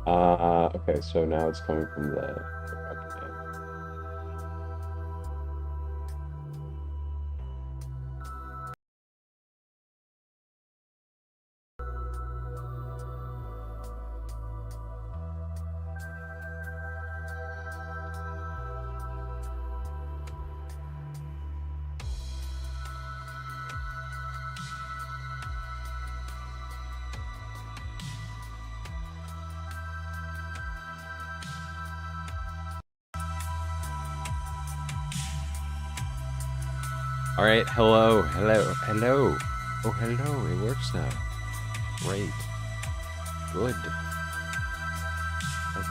Okay, so now it's coming from the webcam. All right, hello, hello, hello. Oh, hello, it works now. Great, good.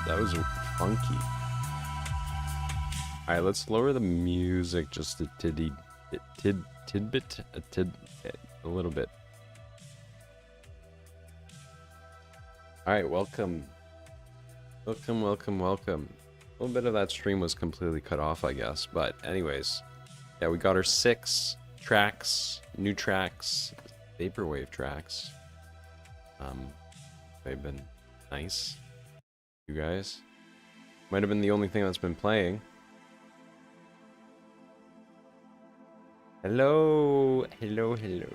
That was funky. All right, let's lower the music just a tidbit, a little bit. All right, welcome. Welcome, welcome, welcome. A little bit of that stream was completely cut off, I guess. But anyways, yeah, we got our 6 tracks, new tracks, Vaporwave tracks. They've been nice. You guys. Might have been the only thing that's been playing. Hello, hello, hello.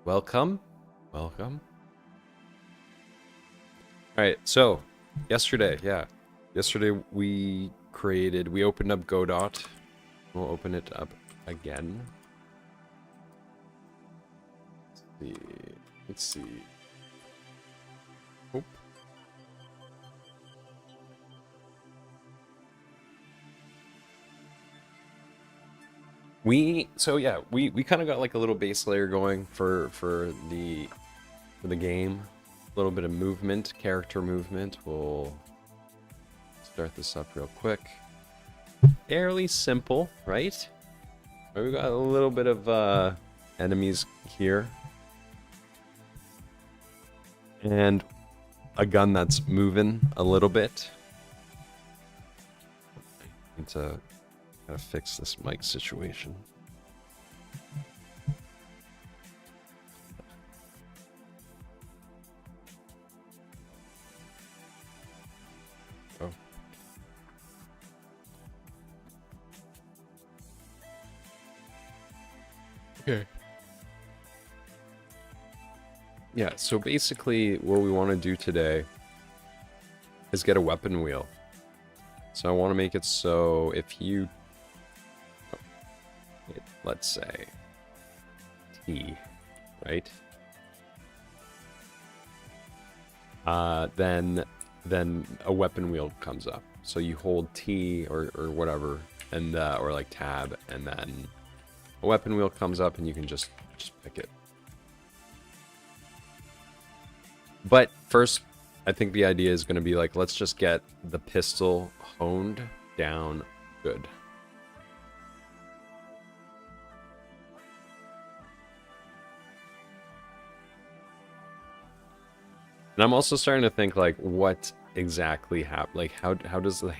Welcome, welcome. All right, so yesterday we opened up Godot. We'll open it up again. Let's see. Oh. We kind of got like a little base layer going for the game. A little bit of movement, character movement. We'll start this up real quick. Fairly simple, right? We got a little bit of enemies here. And a gun that's moving a little bit. I need to gotta fix this mic situation. Oh. Okay. Yeah, so basically what we want to do today is get a weapon wheel. So I want to make it so if you, let's say, T, right? Then a weapon wheel comes up. So you hold T or whatever, and or like tab, and then a weapon wheel comes up, and you can just pick it. But first, I think the idea is going to be like, let's just get the pistol honed down good. And I'm also starting to think like, what exactly happened? Like, how does the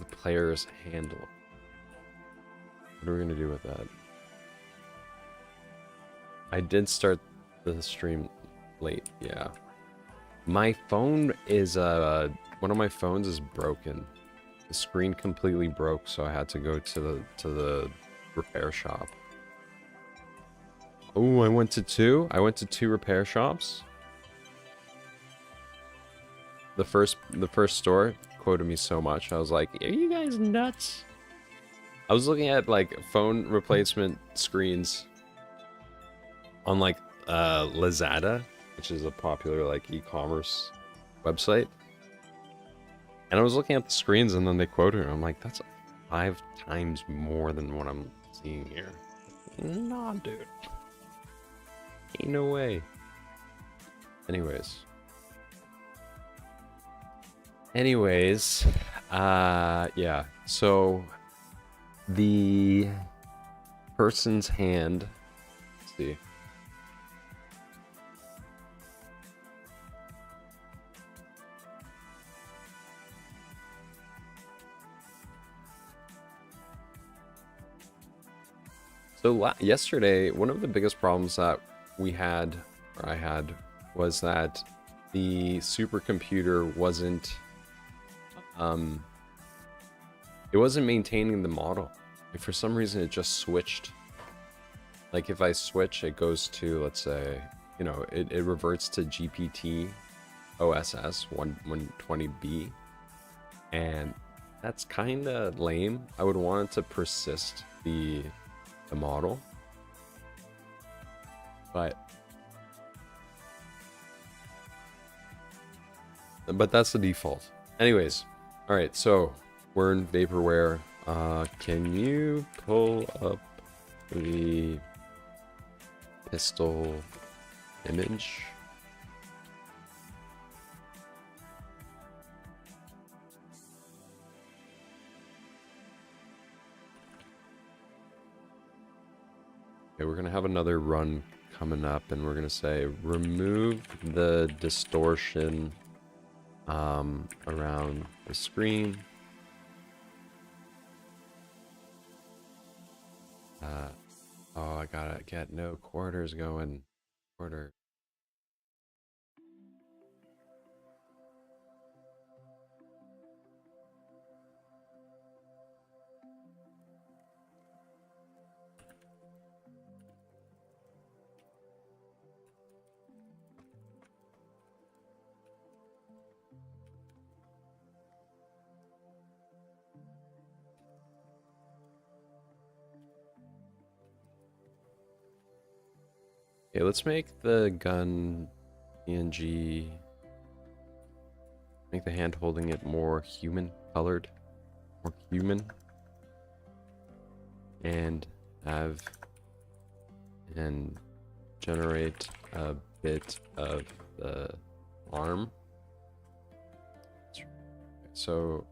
players handle? What are we gonna do with that? I did start the stream late, yeah. My phone is one of my phones is broken. The screen completely broke, so I had to go to the repair shop. Oh, I went to 2? I went to 2 repair shops. The first store quoted me so much. I was like, "Are you guys nuts?" I was looking at like phone replacement screens on like Lazada, which is a popular like e-commerce website. And I was looking at the screens, and then they quoted her. I'm like, that's 5 times more than what I'm seeing here. Nah, dude. Ain't no way. Anyways, yeah. So the person's hand. Let's see. So yesterday, one of the biggest problems that we had, I had was that the supercomputer wasn't it wasn't maintaining the model. Like for some reason it just switched. Like if I switch, it goes to, let's say, you know, it reverts to GPT OSS 120B, and that's kind of lame. I would want it to persist the model, but that's the default. Anyways, all right, so we're in Vaporware. Can you pull up the pistol image? Okay, we're gonna have another run coming up, and we're gonna say remove the distortion around the screen. Oh, I gotta get no quarters going. Quarter. Okay, let's make the gun PNG. Make the hand holding it more human colored, more human, and have and generate a bit of the arm. So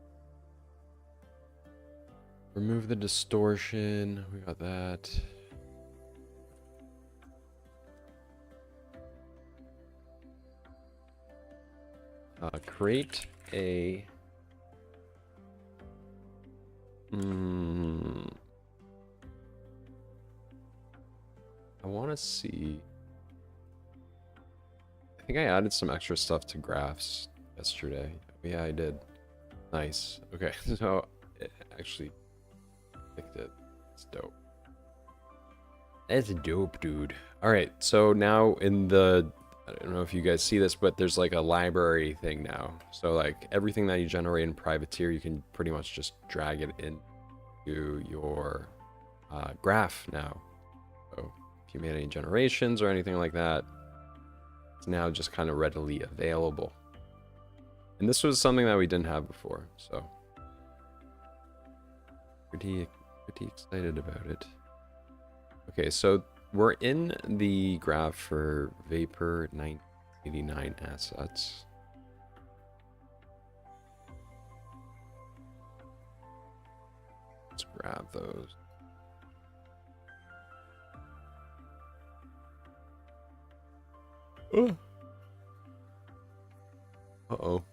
remove the distortion. We got that. Create a I want to see. I think I added some extra stuff to graphs yesterday. Yeah, I did. Nice. Okay, so it actually picked it. It's dope. That's dope, dude. All right, so now in the, I don't know if you guys see this, but there's like a library thing now. So like everything that you generate in Privateer, you can pretty much just drag it into your graph now. So if you made any generations or anything like that, it's now just kind of readily available. And this was something that we didn't have before, so pretty excited about it. Okay, so we're in the graph for Vapor 989 assets. Let's grab those. Oh. Uh-oh.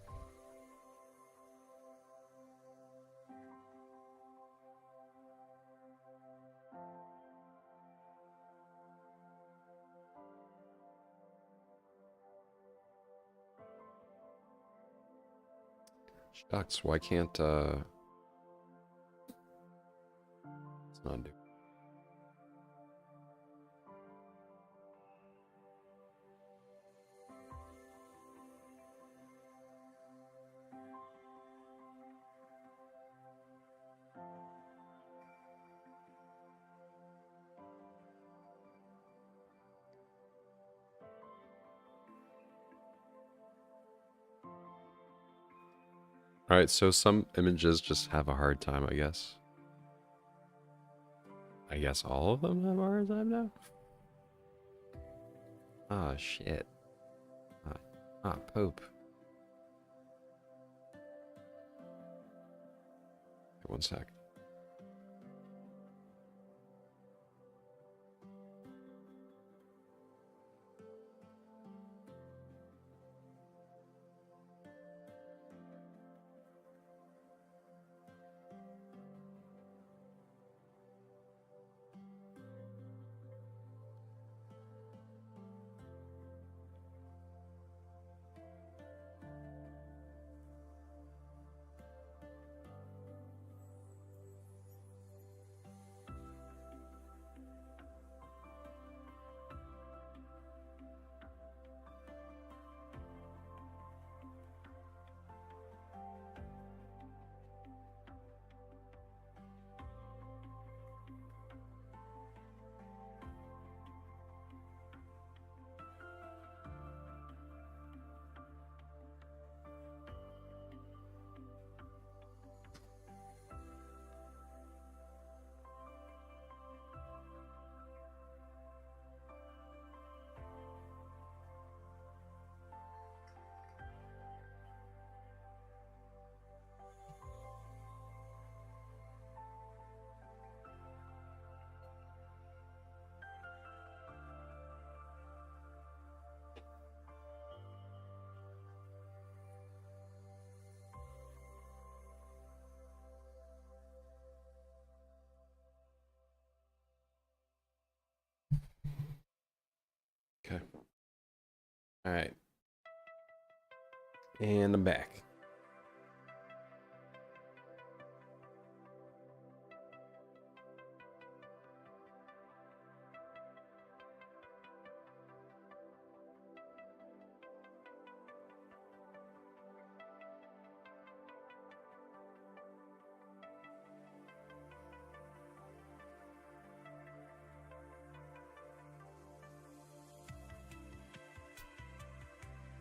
Shucks, why can't it's not do. Alright, so some images just have a hard time, I guess. I guess all of them have a hard time now? Ah, shit. Pope. One sec. Alright. And I'm back.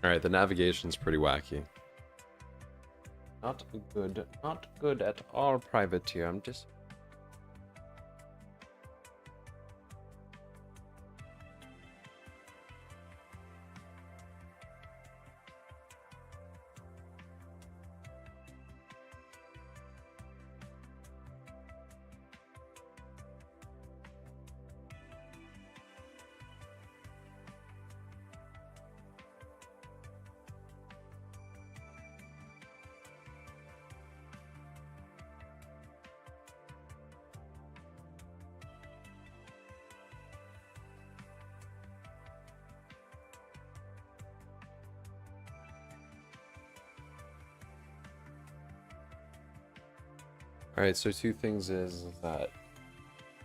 Alright, the navigation's pretty wacky. Not good at all, Privateer. I'm just... Alright, so two things is that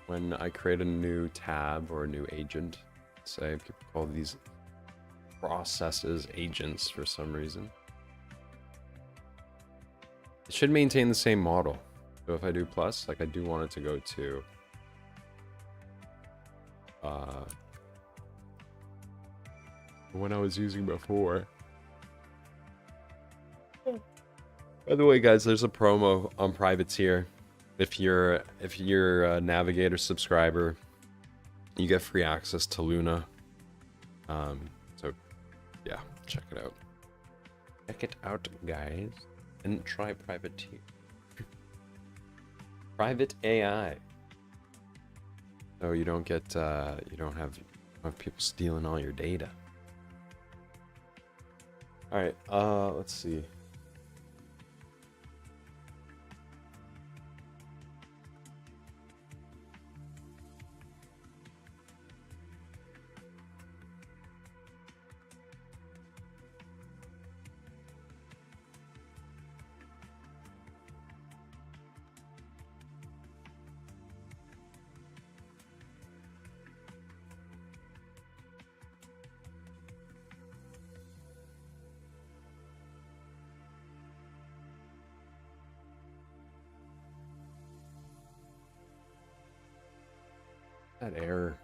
when I create a new tab or a new agent, say people call these processes agents for some reason, it should maintain the same model. So if I do plus, like I do want it to go to when I was using before. By the way, guys, there's a promo on Privateer. If you're a Navigator subscriber, you get free access to Luna. So yeah, check it out. Check it out, guys, and try Privateer. Private AI. So you don't get you don't have people stealing all your data. All right, let's see. That error.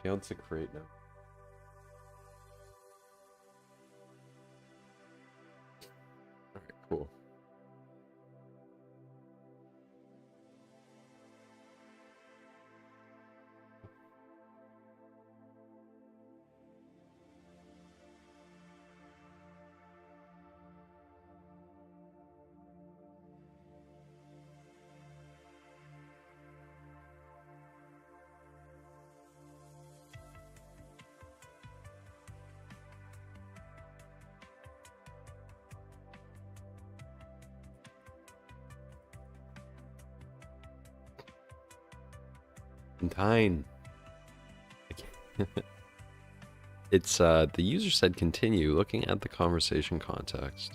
Failed to create now. Alright, cool. Time. It's the user said continue looking at the conversation context.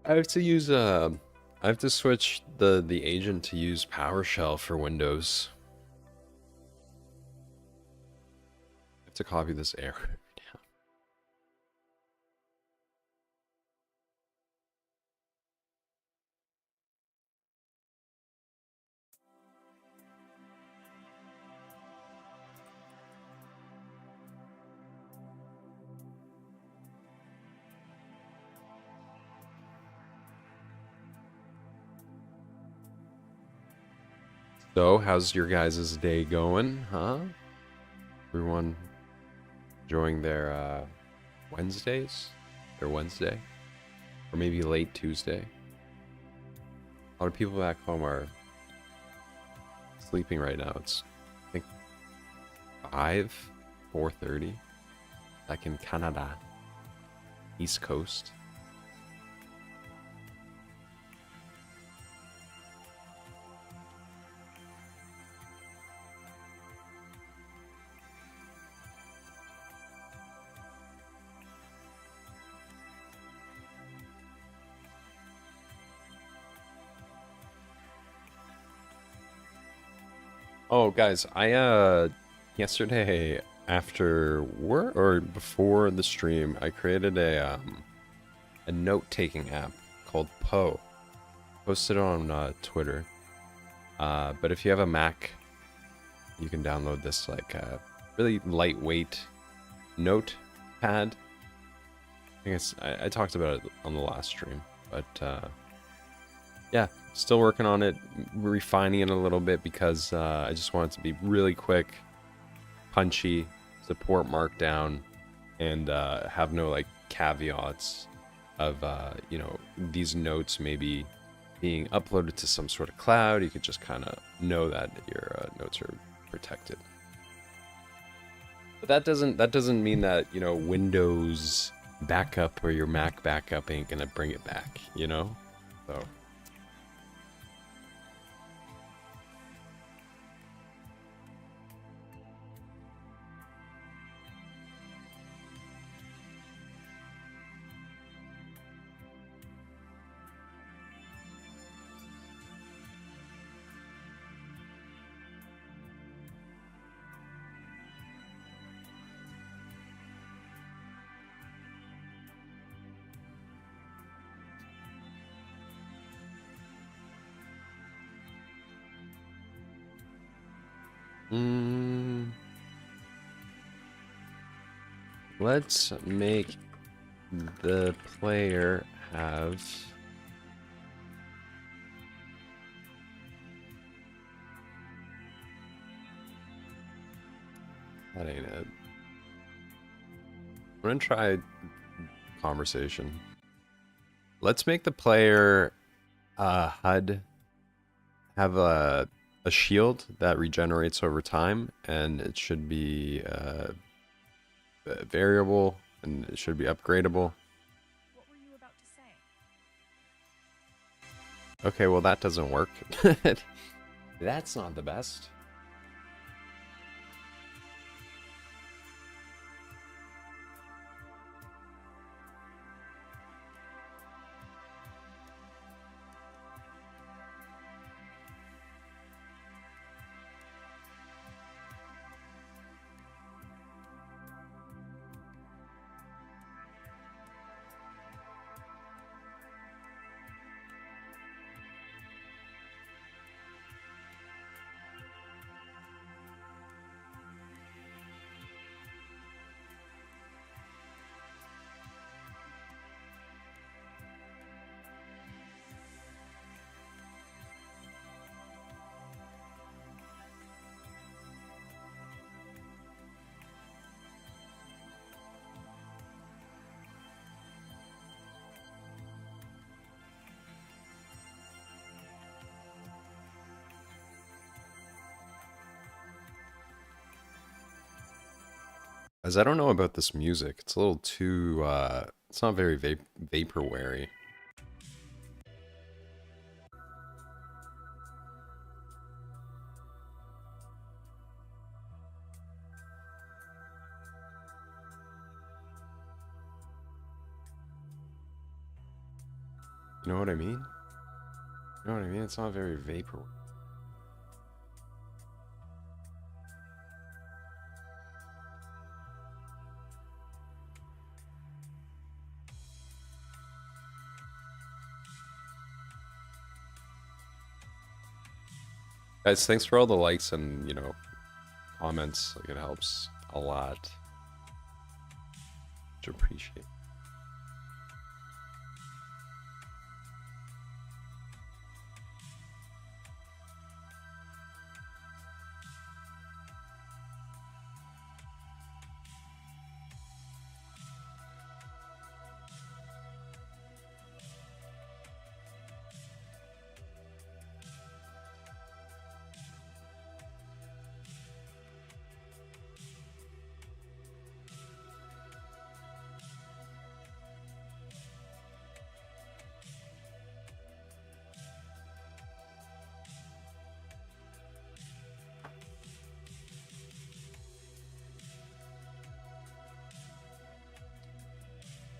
I have to use I have to switch the agent to use PowerShell for Windows. I have to copy this error. So, how's your guys' day going, huh? Everyone enjoying their Wednesdays? Their Wednesday? Or maybe late Tuesday? A lot of people back home are sleeping right now. It's, I think, 4:30. Back in Canada. East Coast. Oh, guys, I yesterday after work or before the stream, I created a note-taking app called Poe. Posted it on Twitter. But if you have a Mac, you can download this like really lightweight notepad. I talked about it on the last stream, but yeah, still working on it, refining it a little bit because I just want it to be really quick, punchy, support markdown, and have no like caveats of you know, these notes maybe being uploaded to some sort of cloud. You could just kind of know that your notes are protected. But that doesn't mean that, you know, Windows backup or your Mac backup ain't gonna bring it back, you know? So let's make the player have that ain't it. I'm gonna try conversation. Let's make the player HUD have a shield that regenerates over time, and it should be variable, and it should be upgradable. What were you about to say? Okay, well that doesn't work. That's not the best. As I don't know about this music, it's a little too, it's not very vaporware-y. You know what I mean? You know what I mean? It's not very vaporware. Guys, thanks for all the likes and, you know, comments. Like, it helps a lot. Much appreciate.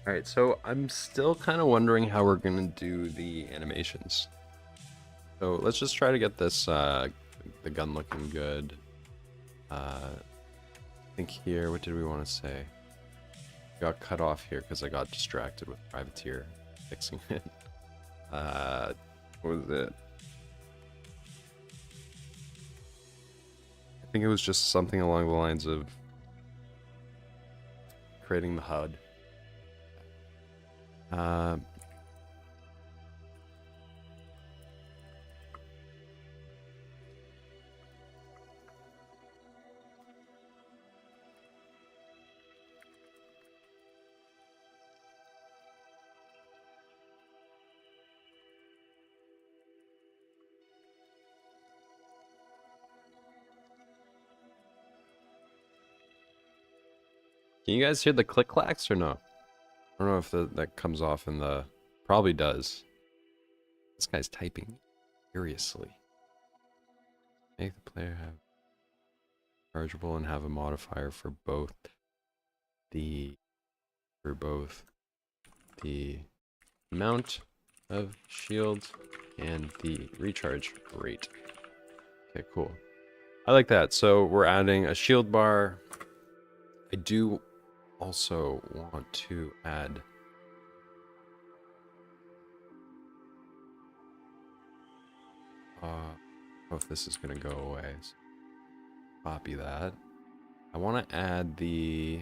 Alright, so I'm still kind of wondering how we're gonna do the animations. So let's just try to get this, the gun looking good. I think here, what did we want to say? Got cut off here because I got distracted with Privateer fixing it. What was it? I think it was just something along the lines of creating the HUD. Can you guys hear the click clacks or no? I don't know if that comes off in the... Probably does. This guy's typing furiously. Make the player have chargeable and have a modifier for both the amount of shield and the recharge rate. Okay, cool. I like that. So we're adding a shield bar. I do also want to add I don't know if this is gonna go away. So copy that. I want to add the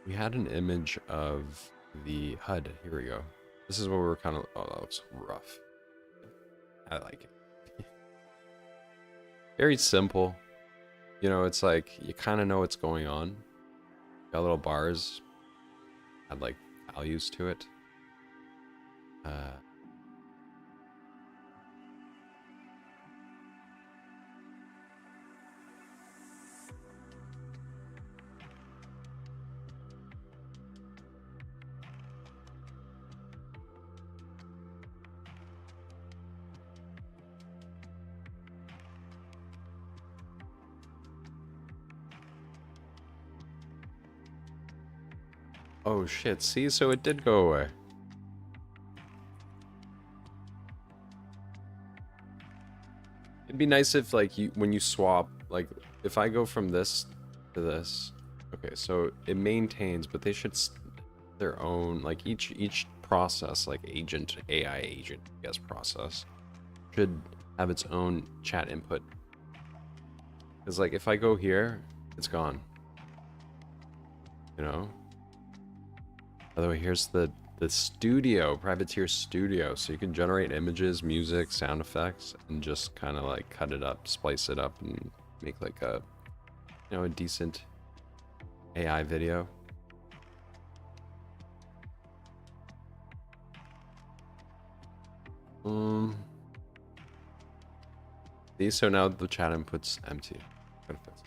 we had an image of the HUD. Here we go. This is what we're kind of... Oh, that looks rough. I like it. Very simple. You know, it's like you kind of know what's going on. Got little bars. Add like values to it. Oh shit, see, so it did go away. It'd be nice if like when you swap, like if I go from this to this, okay, so it maintains, but they should their own, like each process, like AI agent, I guess, process should have its own chat input. Because like if I go here, it's gone. You know? By the way, here's the studio, Privateer Studio. So you can generate images, music, sound effects, and just kind of like cut it up, splice it up, and make like a, you know, a decent AI video. See, so now the chat input's empty. Gotta fix it.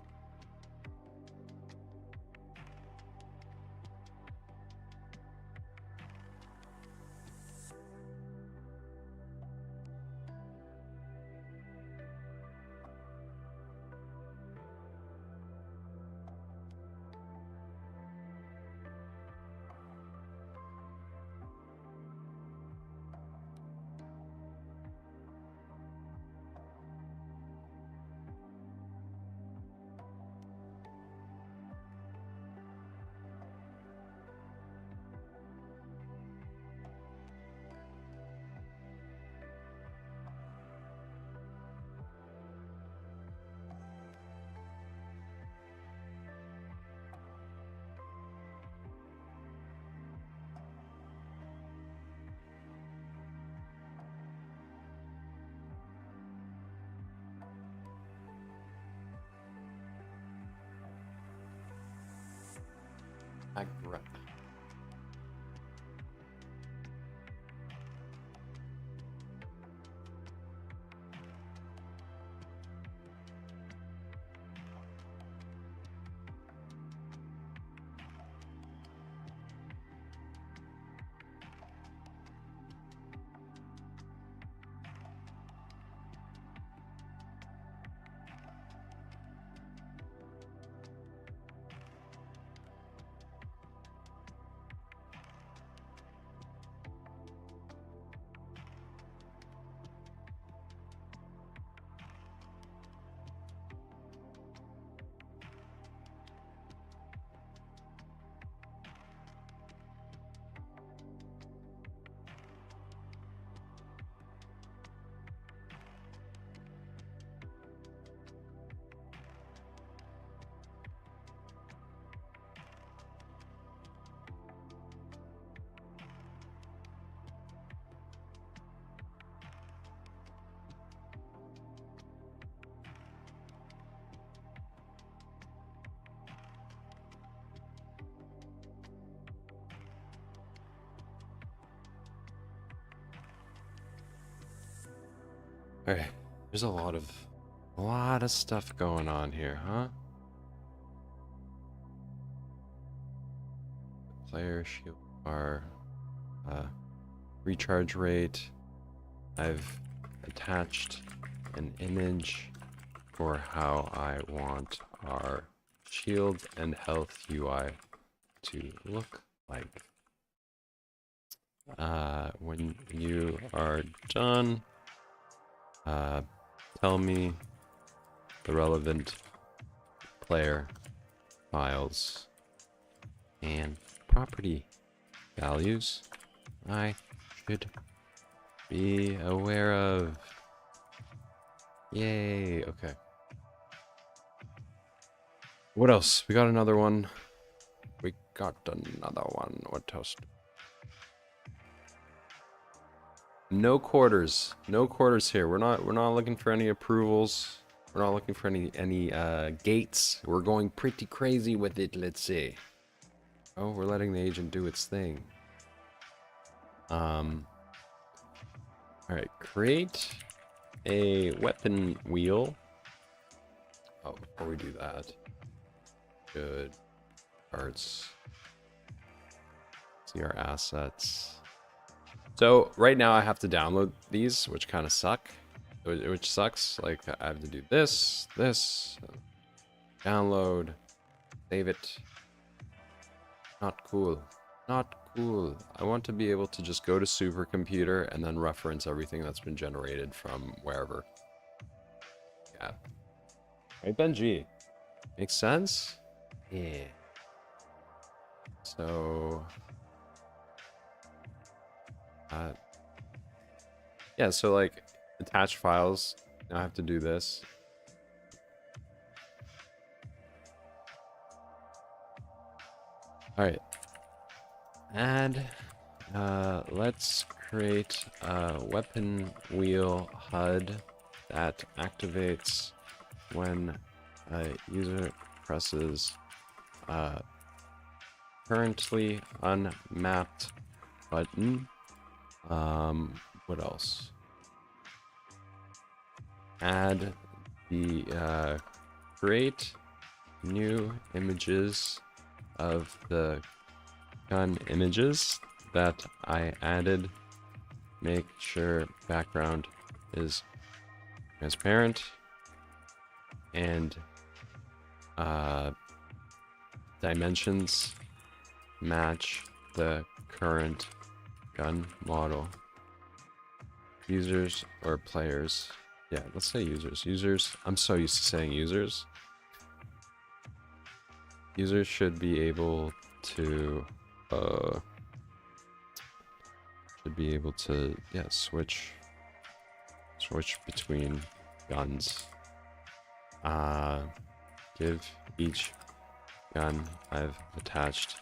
Right. Alright, there's a lot of stuff going on here, huh? Player shield bar, recharge rate. I've attached an image for how I want our shield and health UI to look like. When you are done, tell me the relevant player files and property values I should be aware of. Yay, okay. What else? We got another one. What else? No quarters. No quarters here. We're not looking for any approvals. We're not looking for any gates. We're going pretty crazy with it, let's see. Oh, we're letting the agent do its thing. Alright, create a weapon wheel. Oh, before we do that, good parts. See our assets. So right now I have to download these, which kind of suck. Which sucks. Like I have to do this, download, save it. Not cool. Not cool. I want to be able to just go to supercomputer and then reference everything that's been generated from wherever. Yeah. Right, Benji? Makes sense? Yeah. So... yeah, so like, attach files. Now I have to do this. Alright. Add... let's create a weapon wheel HUD that activates when a user presses currently unmapped button. What else? Add the create new images of the gun images that I added. Make sure background is transparent and dimensions match the current gun model. Users or players. Yeah, let's say users. Users, I'm so used to saying users. Users should be able to yeah, switch between guns. Give each gun I've attached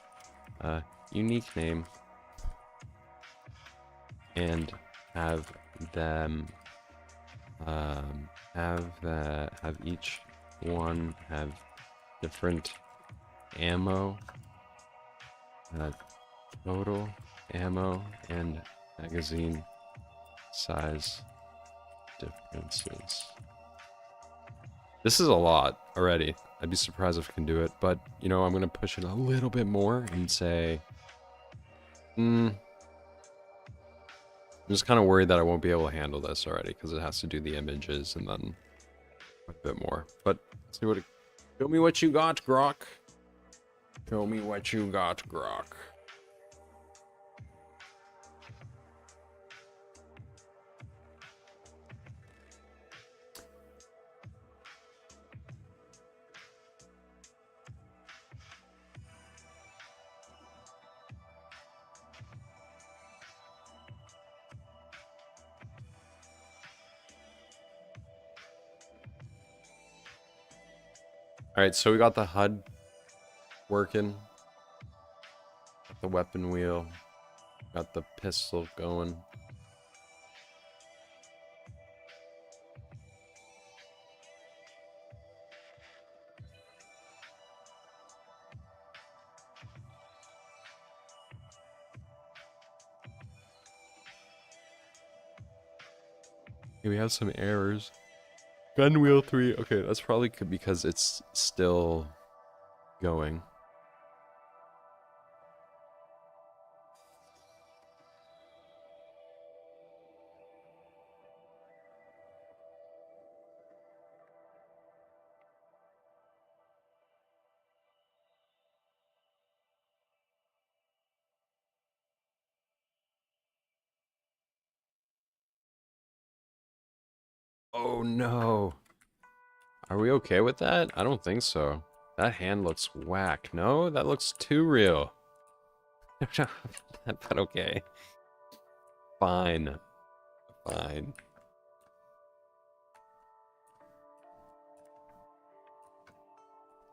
a unique name and have them have each one have different ammo, total ammo and magazine size differences. This is a lot already. I'd be surprised if I can do it, but you know, I'm gonna push it a little bit more and say, I'm just kind of worried that I won't be able to handle this already because it has to do the images and then a bit more. But let's see what show me what you got, Grok. Show me what you got, Grok. Alright, so we got the HUD working. Got the weapon wheel. Got the pistol going. Okay, we have some errors. Gunwheel 3. Okay, that's probably because it's still going. Oh no. Are we okay with that? I don't think so. That hand looks whack. No, that looks too real. But okay. Fine. Fine.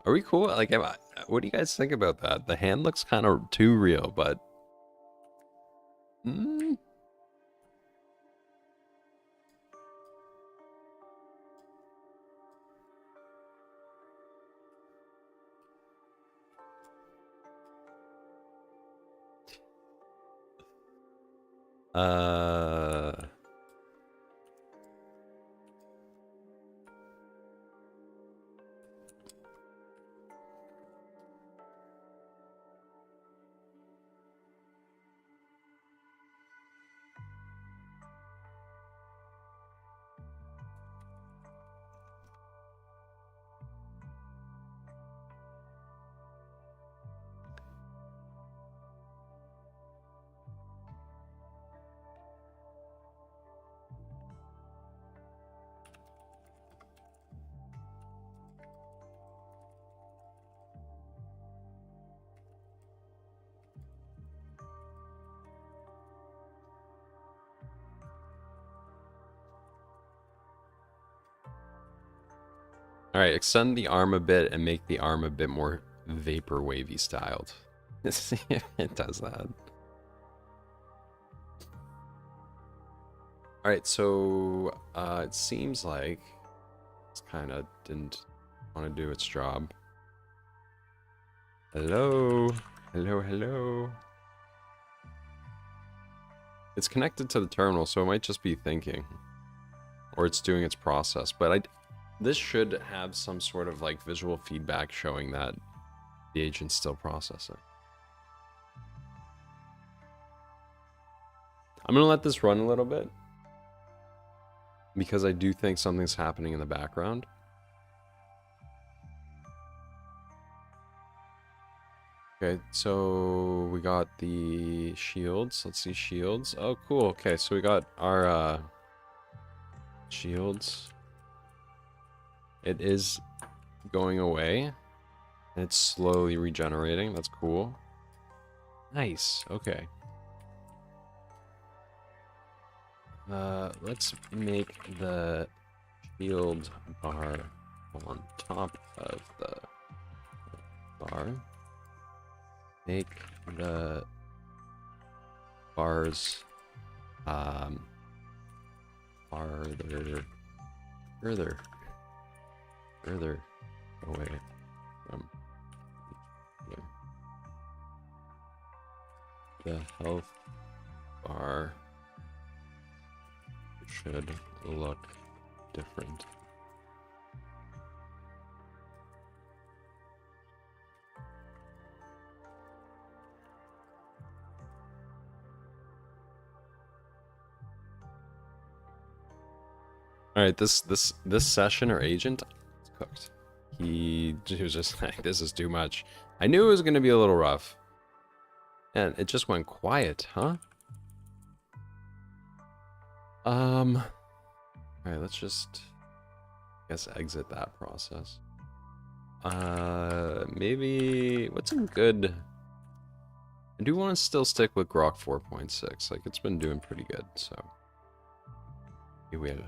Are we cool? Like, what do you guys think about that? The hand looks kind of too real, but... Mm, uh... Alright, extend the arm a bit and make the arm a bit more vaporwavy styled. See if it does that. Alright, so it seems like it's kind of didn't want to do its job. Hello? Hello, hello? It's connected to the terminal, so it might just be thinking. Or it's doing its process, but this should have some sort of like visual feedback showing that the agent's still processing. I'm gonna let this run a little bit because I do think something's happening in the background. Okay, so we got the shields. Let's see, shields. Oh, cool. Okay, so we got our shields. It is going away. It's slowly regenerating. That's cool. Nice. Okay. Let's make the shield bar on top of the bar. Make the bars further away from the health bar should look different. All right, this session or agent is cooked. He was just like, this is too much. I knew it was gonna be a little rough. And it just went quiet, huh? All right, let's just, I guess, exit that process. Maybe, what's a good, I do want to still stick with Grok 4.6. Like, it's been doing pretty good, so. We will.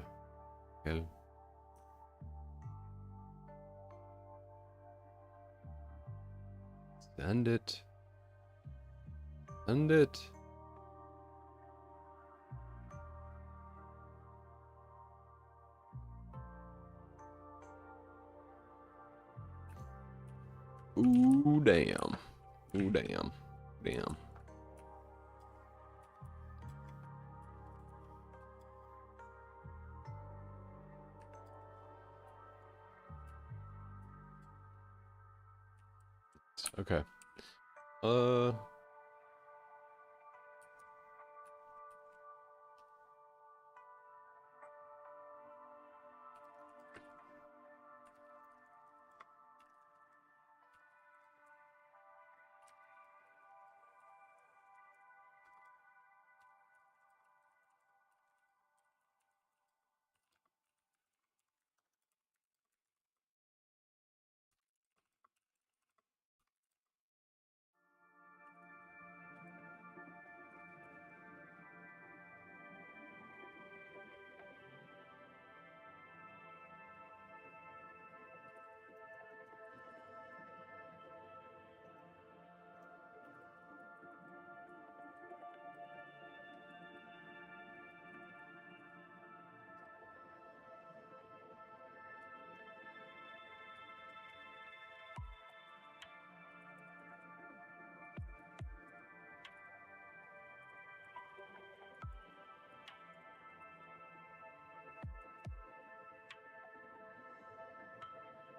Send it. Send it. Ooh, damn. Ooh, damn. Damn. Okay. Uh.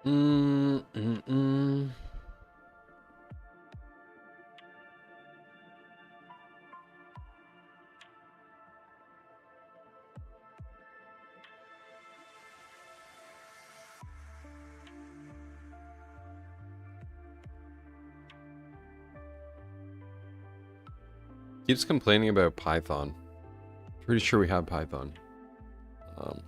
Mm, mm, mm. Keeps complaining about Python. Pretty sure we have Python. Um,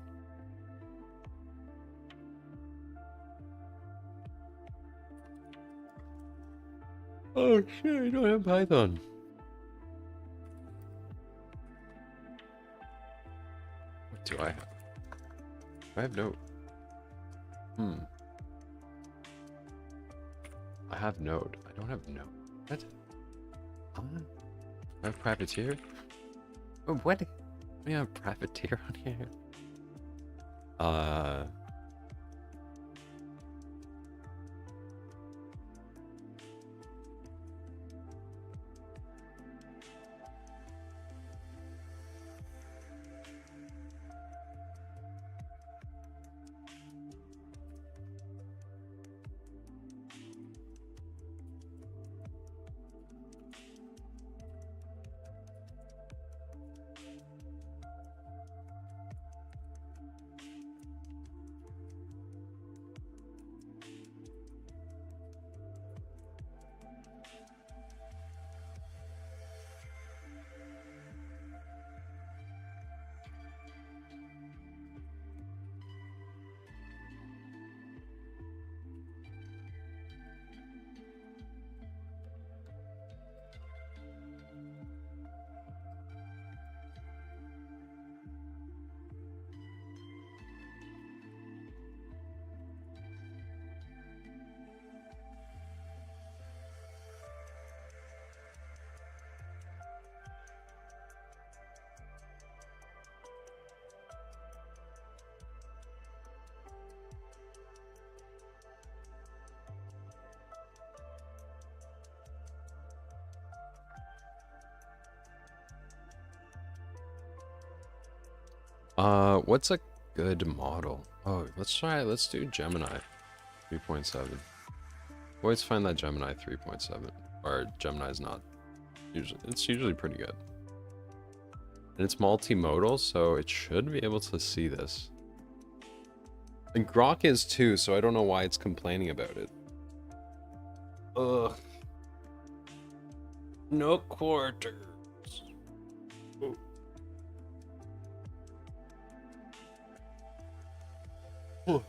oh shit, I don't have Python. What do I have? I have Node. I have Node. I don't have Node. What? I have Privateer? Oh, what? We have Privateer on here. What's a good model? Oh, let's do Gemini 3.7. Always find that Gemini 3.7. Or Gemini's not usually, it's usually pretty good. And it's multimodal, so it should be able to see this. And Grok is too, so I don't know why it's complaining about it. Ugh. No quarters. Oh. Oh.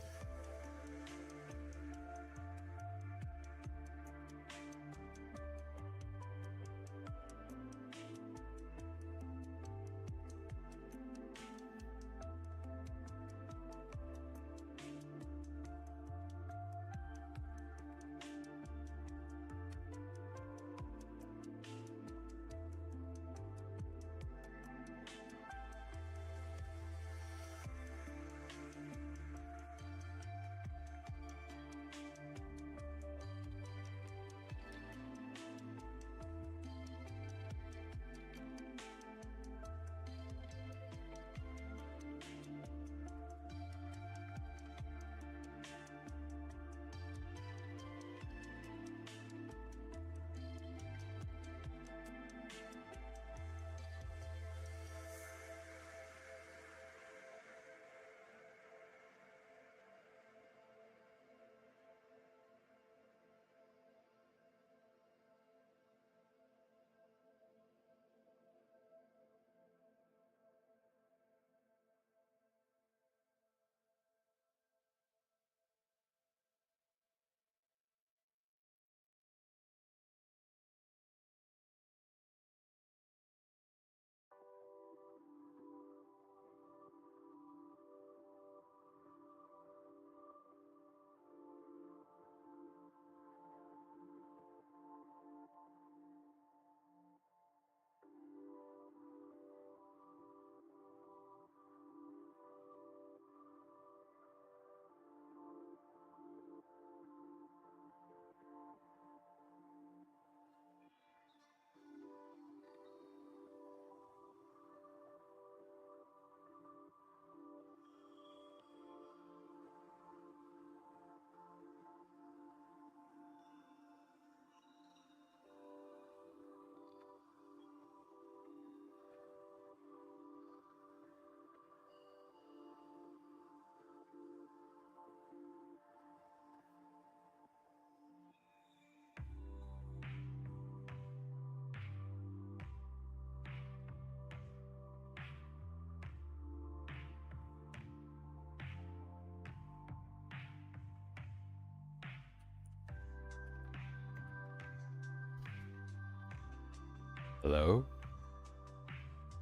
Hello?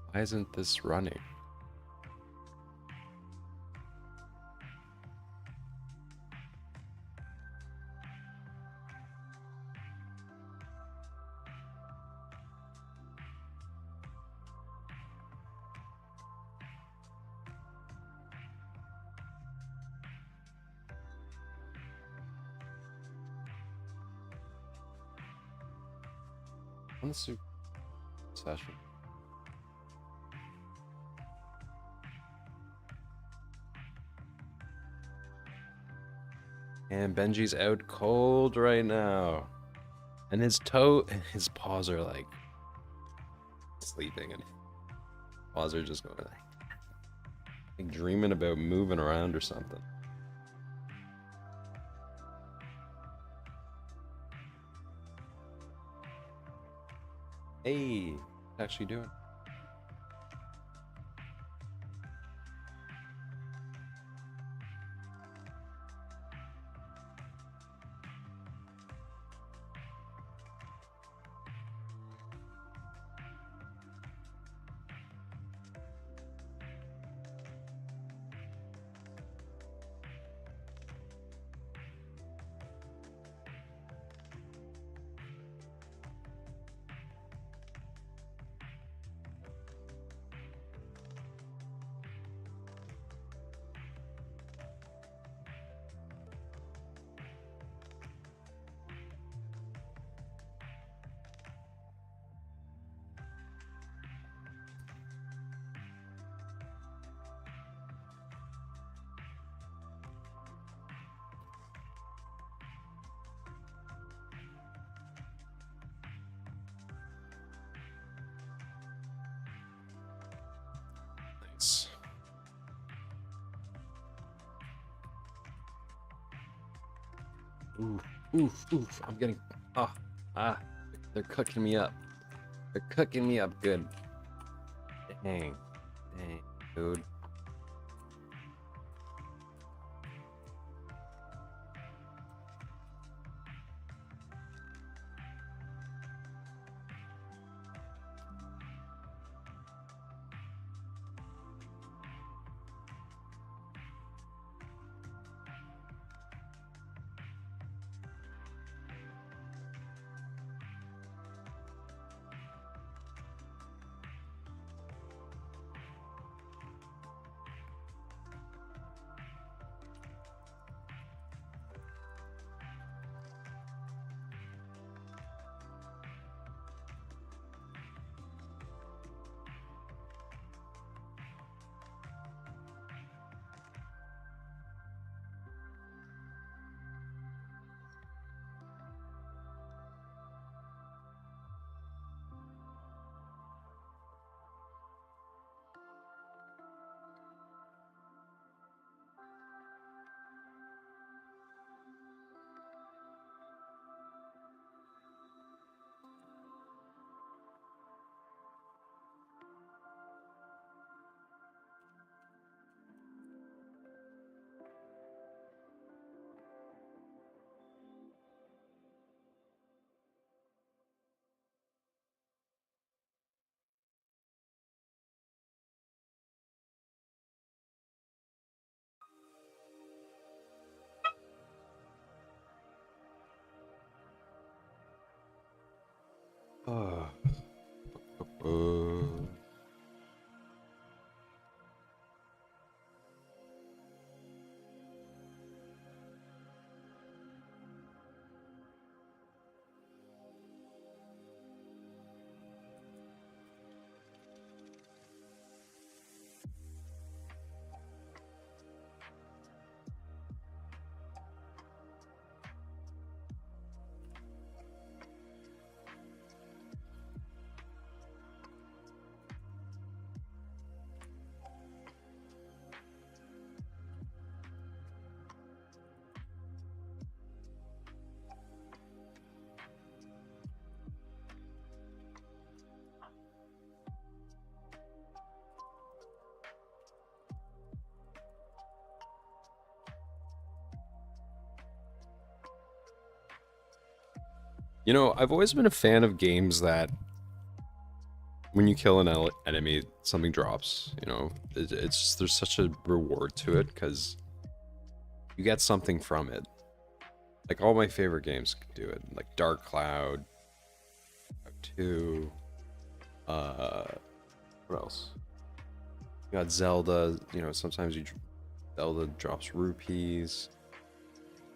Why isn't this running? Let's do session. And Benji's out cold right now. And his paws are like sleeping, and paws are just going like dreaming about moving around or something. Hey, what's actually doing? Nice. Oof, oof, oof. I'm getting... they're cooking me up. They're cooking me up good. Dang. Dang, dude. Oh. You know, I've always been a fan of games that when you kill an enemy, something drops. You know, it's just, there's such a reward to it because you get something from it. Like all my favorite games can do it, like Dark Cloud, 2. What else? You got Zelda. You know, sometimes Zelda drops rupees.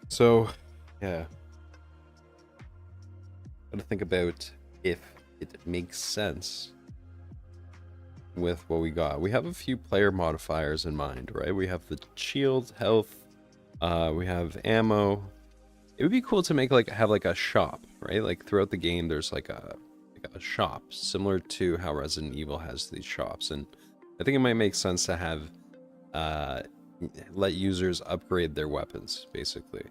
So, yeah. Gotta think about if it makes sense with what we got. We have a few player modifiers in mind, right? We have the shield, health, we have ammo. It would be cool to make have like a shop, right? Like throughout the game there's like a shop similar to how Resident Evil has these shops, and I think it might make sense to have let users upgrade their weapons basically.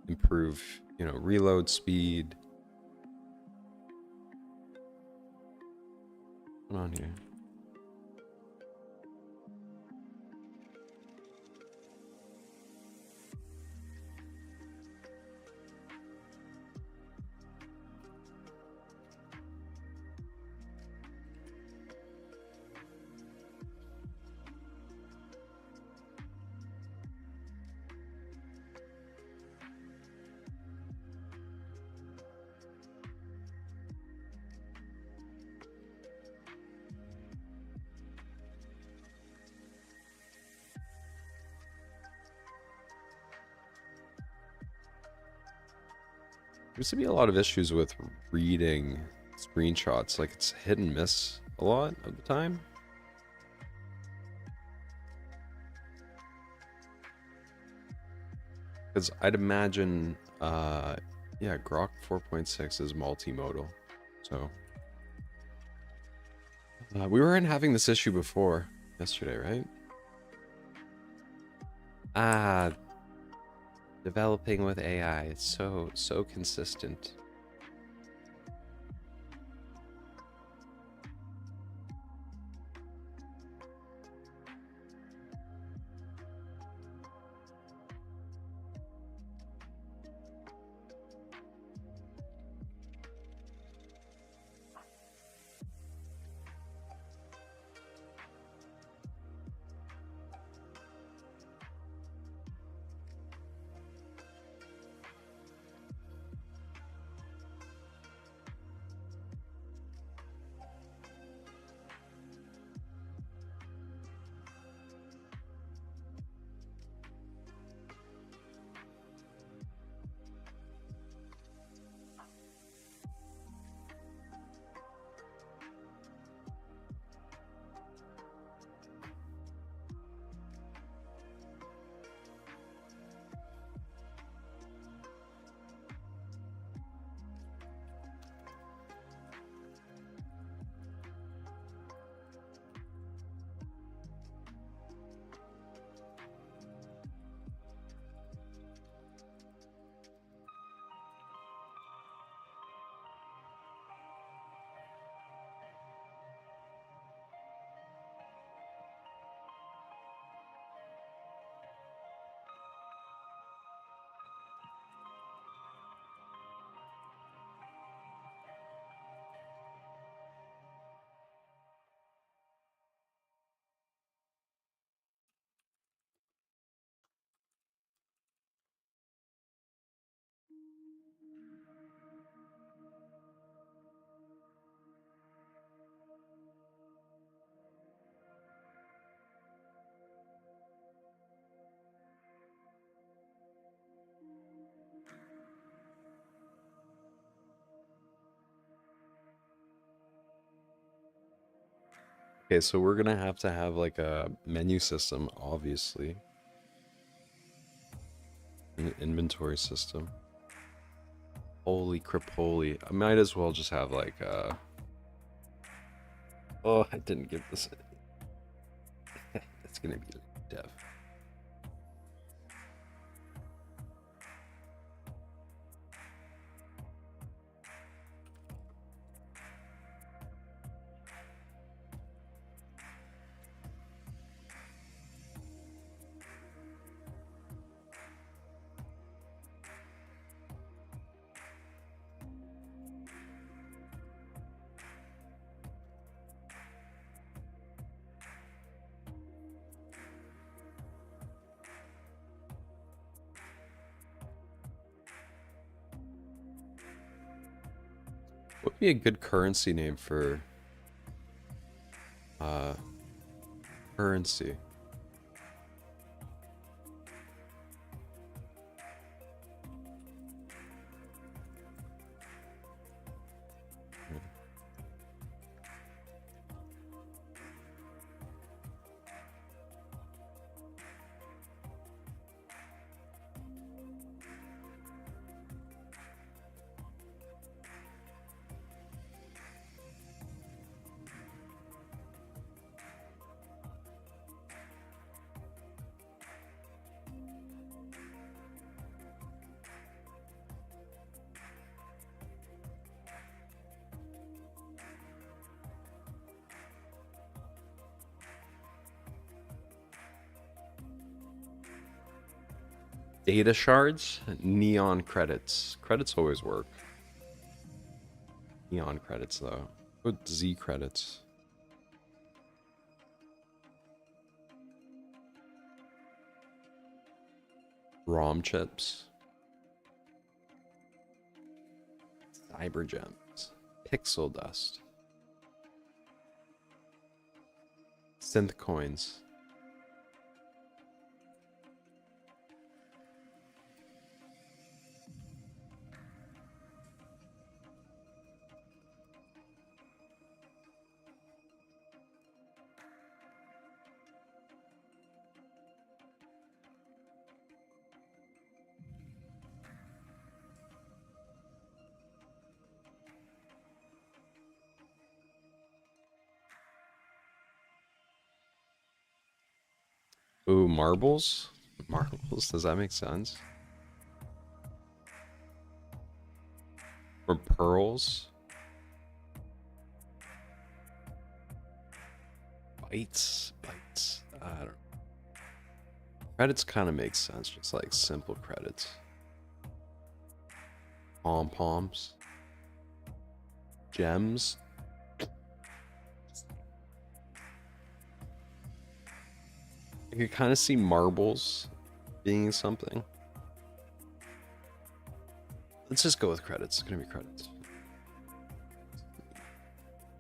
Improve, you know, reload speed. What's on here? Seems to be a lot of issues with reading screenshots. Like it's hit and miss a lot of the time. Because I'd imagine, yeah, Grok 4.6 is multimodal. So we weren't having this issue before yesterday, right? Ah, developing with AI. It's so consistent. Okay, so we're gonna have to have like a menu system, obviously. An inventory system. Holy crap-holy. I might as well just have like oh, I didn't get this. It's gonna be dev. What would be a good currency name for currency? Data shards, neon credits. Credits always work. Neon credits though. Put Z credits. ROM chips. Cyber gems. Pixel dust. Synth coins. Ooh, marbles? Marbles, does that make sense? Or pearls? Bytes? Bytes? I don't know. Credits kind of makes sense, just like simple credits. Pom-poms. Gems? I could kind of see marbles being something. Let's just go with credits. It's gonna be credits.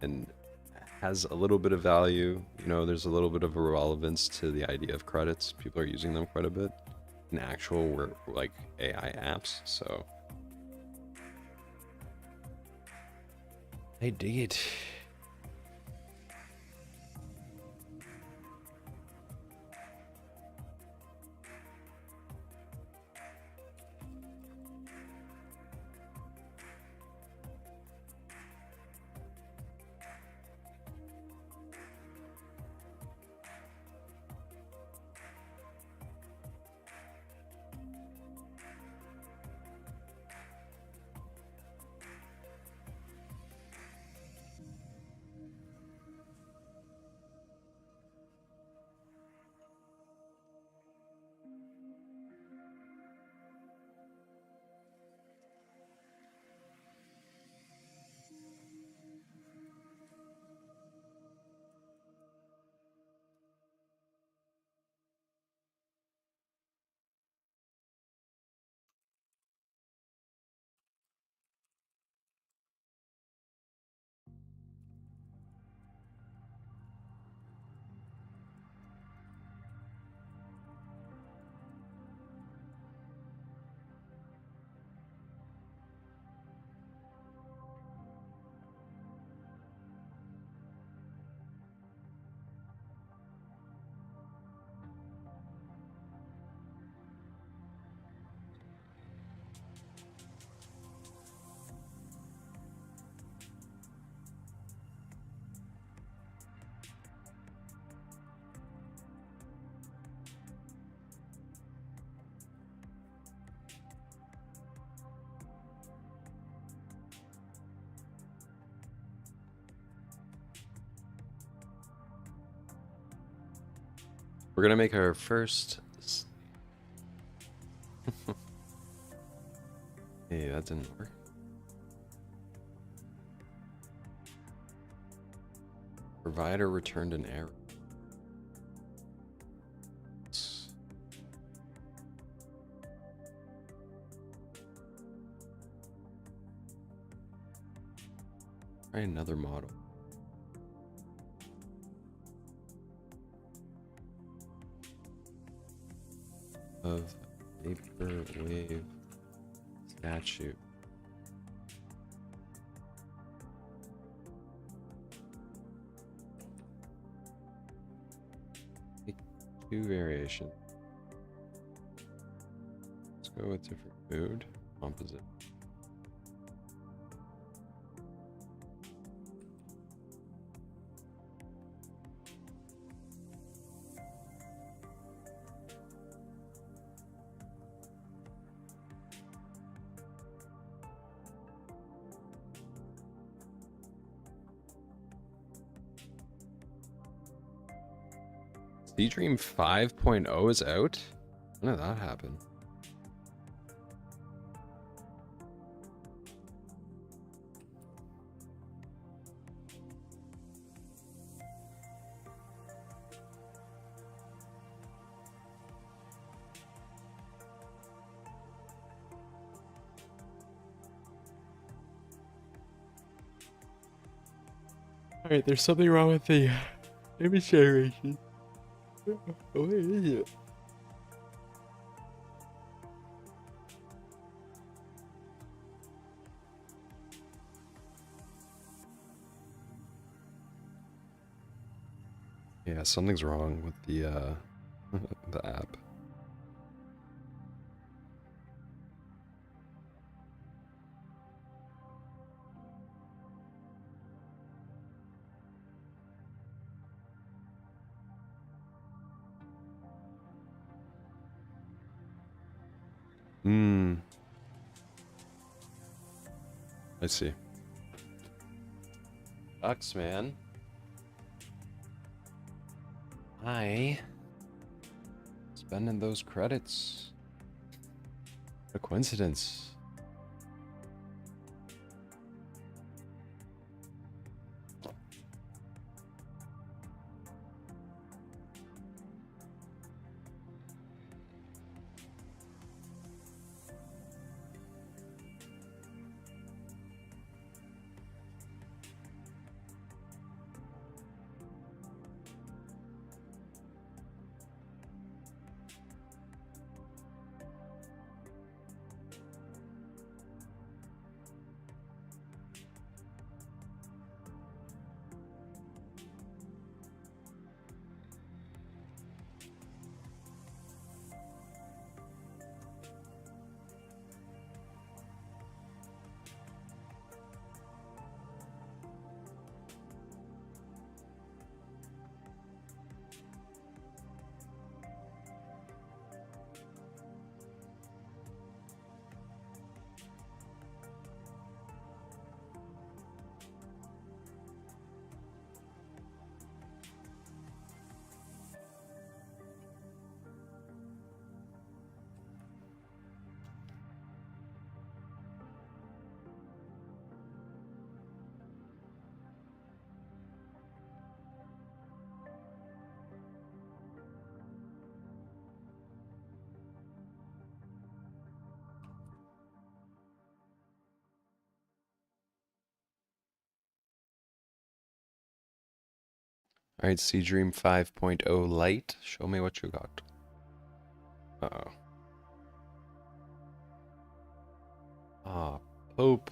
And has a little bit of value. You know, there's a little bit of a relevance to the idea of credits. People are using them quite a bit in actual like AI apps. So I dig it. We're gonna make our first. Hey, that didn't work. Provider returned an error. Try another model. Of Vaporwave statue. Take 2 variations. Let's go with different mood. Composite. Daydream 5.0 is out? When did that happen? Alright, there's something wrong with the image generation. Where is it? Yeah, something's wrong with the the app. I see. Sucks, man. Hi. Spending those credits. What a coincidence. Alright, Sea Dream 5.0 Lite. Show me what you got. Uh-oh. Ah, Pope.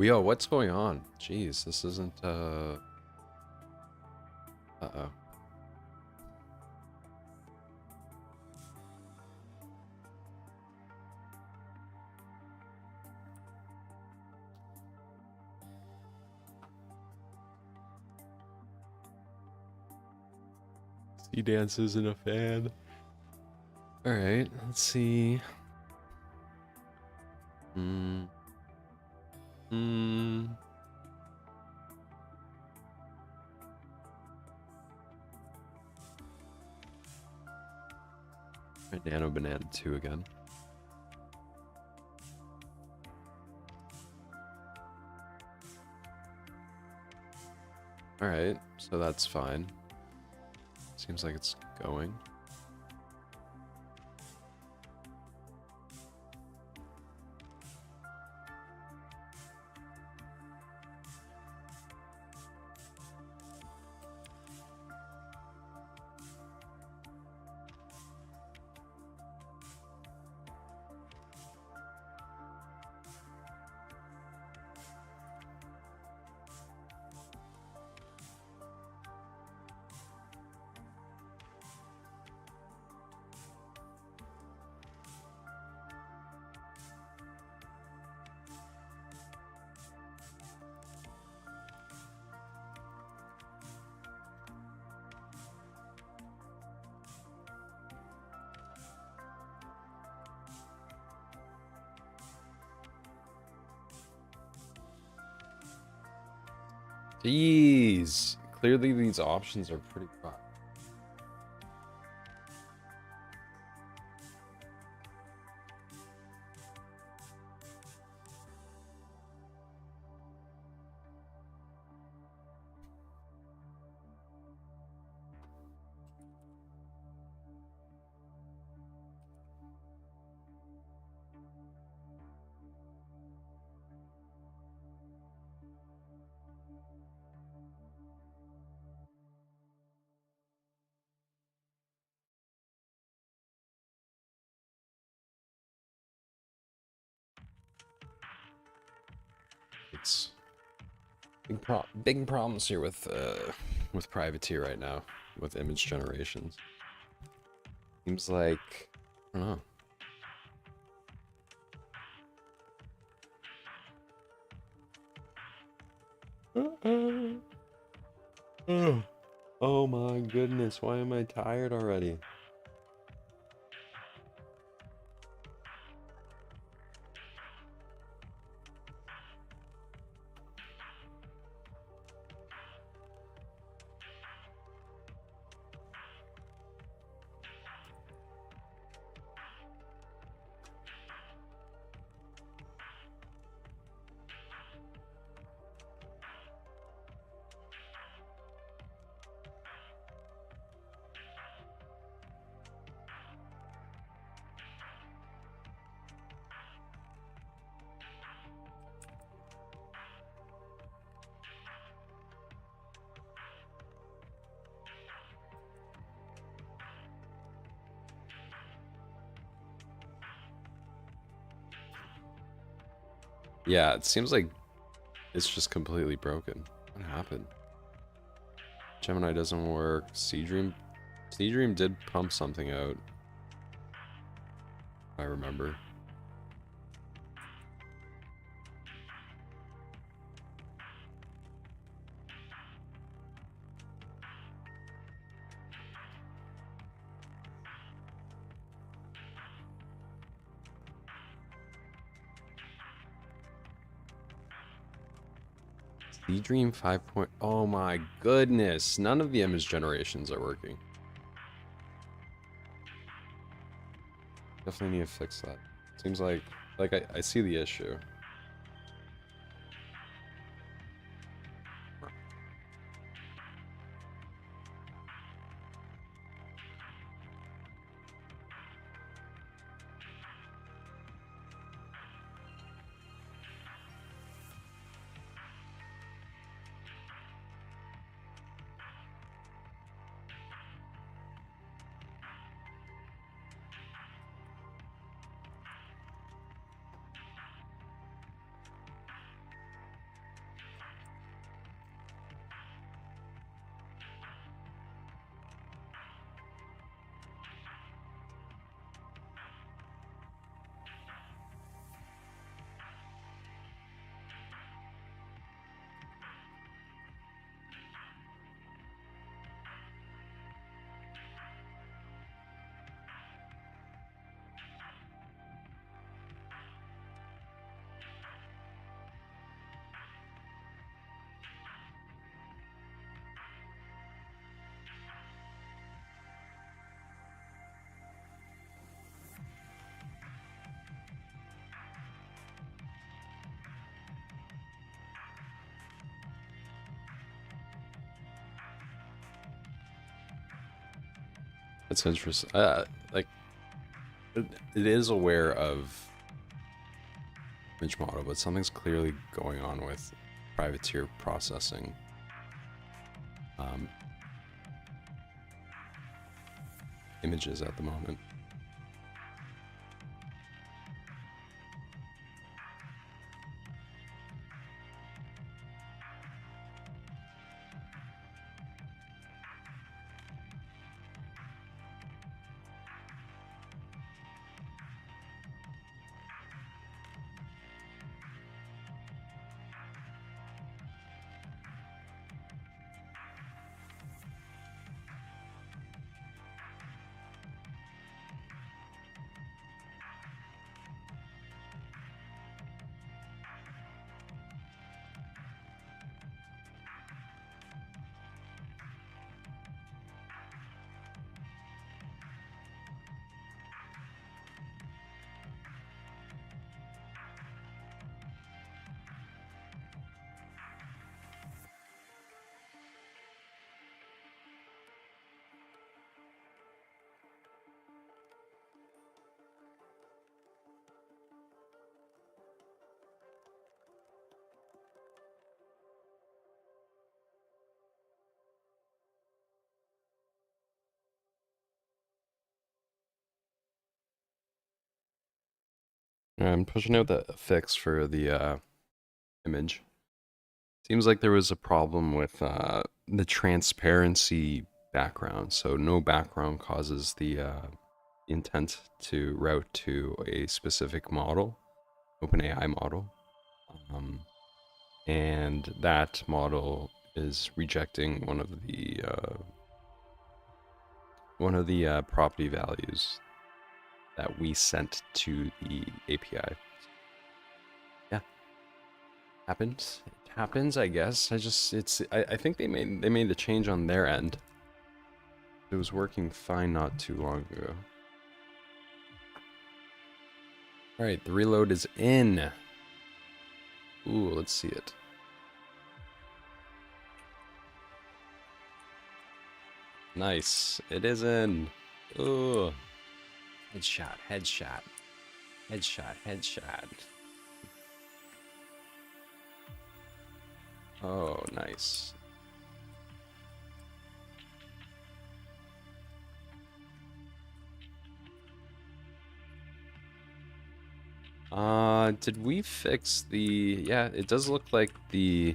Yo, what's going on? Jeez, this isn't, Uh-oh. Sea Dance isn't a fan. Alright, let's see. Hmm. Hmm. Try Nano Banana 2 again. Alright, so that's fine. Seems like it's going. Jeez. Clearly these options are pretty rough. It's big problems here with Privateer right now, with image generations. Seems like, I don't know. Oh my goodness, why am I tired already? Yeah, it seems like it's just completely broken. What happened? Gemini doesn't work. Seedream did pump something out, if I remember. Seedream 5. Oh my goodness, none of the image generations are working. Definitely need to fix that. Seems like I see the issue. That's interesting. Like, it is aware of image model, but something's clearly going on with privateer processing. Images at the moment. I'm pushing out the fix for the image. Seems like there was a problem with the transparency background. So no background causes the intent to route to a specific model, OpenAI model. And that model is rejecting one of the property values that we sent to the API. Yeah, happens. It happens, I guess. I think they made the change on their end. It was working fine not too long ago. All right, the reload is in. Ooh, let's see it. Nice. It is in. Ooh. Headshot, headshot. Headshot, headshot. Oh, nice. Did we fix the... Yeah, it does look like the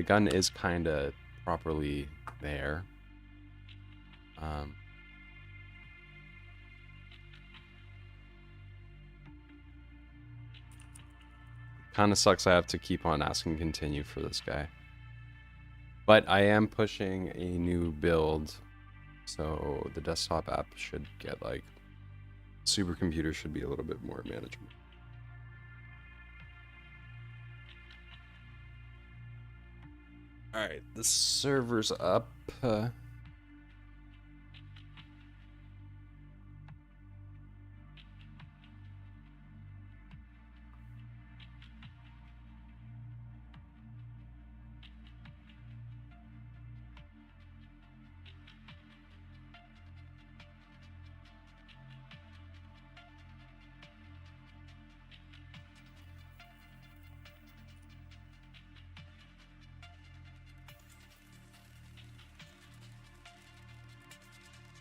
gun is kind of properly there. Kind of sucks I have to keep on asking continue for this guy. But I am pushing a new build, so the desktop app should get like... Supercomputer should be a little bit more manageable. Alright, the server's up.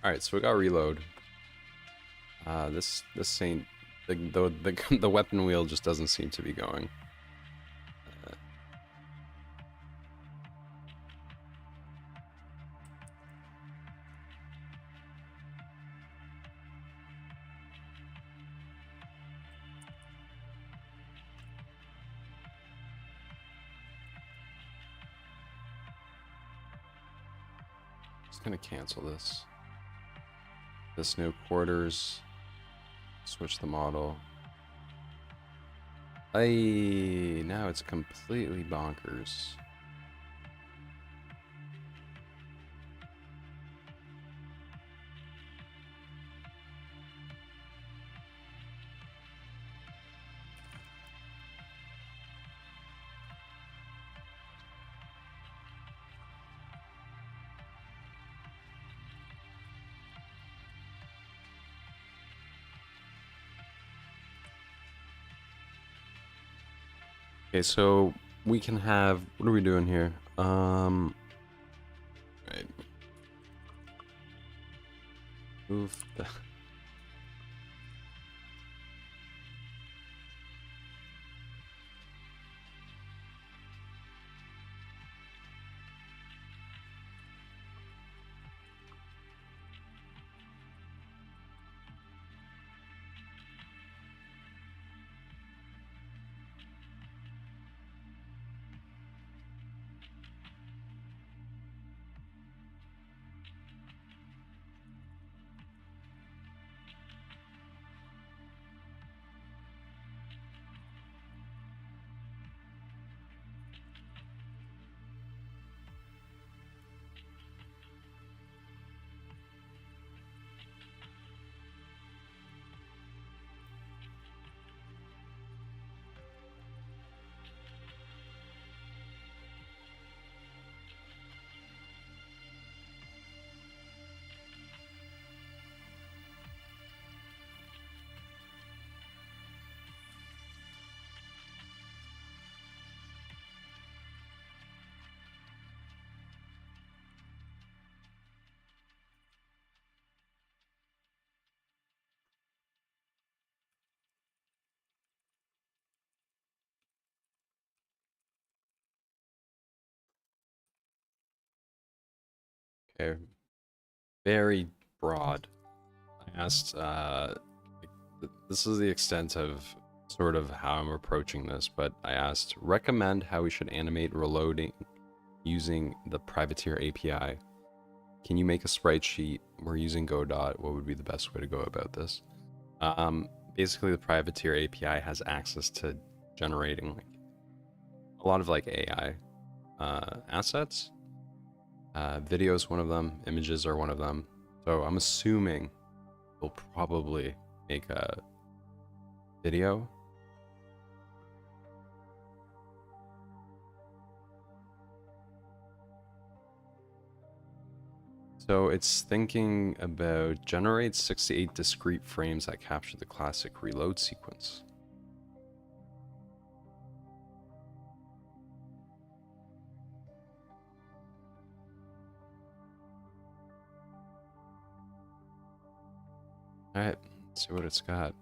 Alright, so we got reload. This ain't... The weapon wheel just doesn't seem to be going. Just gonna cancel this. This no quarters. Switch the model. Now it's completely bonkers. Okay, so we can have, what are we doing here? Right. Move the okay, very broad. I asked, this is the extent of sort of how I'm approaching this, but I asked, recommend how we should animate reloading using the Privateer API. Can you make a sprite sheet? We're using Godot. What would be the best way to go about this? Basically, the Privateer API has access to generating like a lot of like AI assets. Video is one of them. Images are one of them. So I'm assuming we'll probably make a video. So it's thinking about generate 68 discrete frames that capture the classic reload sequence. All right, let's see what it's got.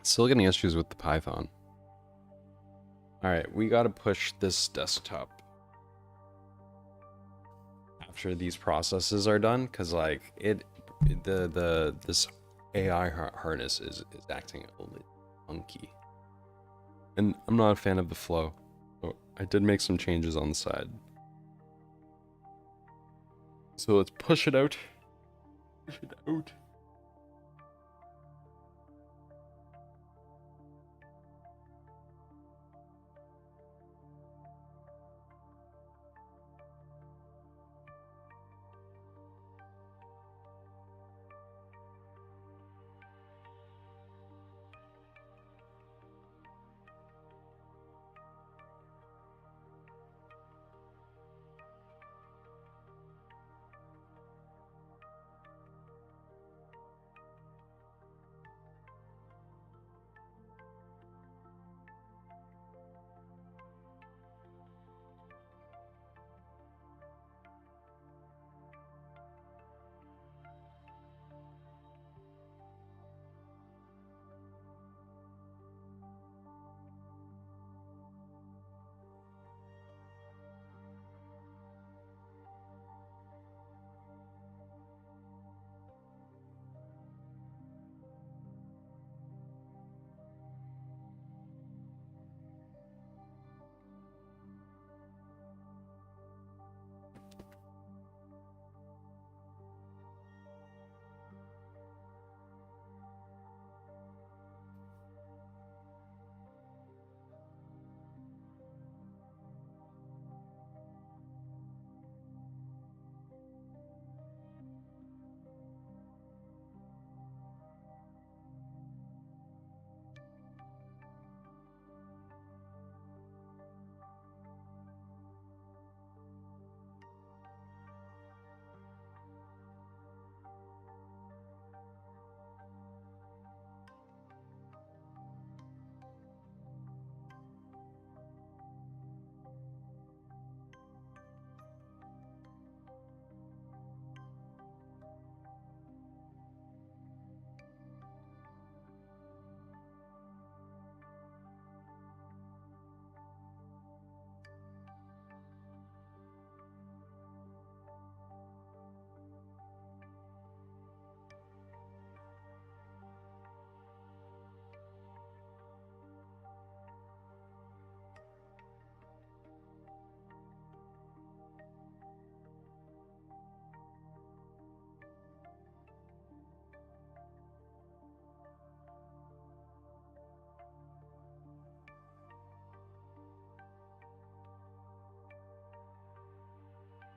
Still getting issues with the Python. All right, we got to push this desktop after these processes are done, because like this AI harness is acting a little funky, and I'm not a fan of the flow. So I did make some changes on the side. So let's push it out. Push it out.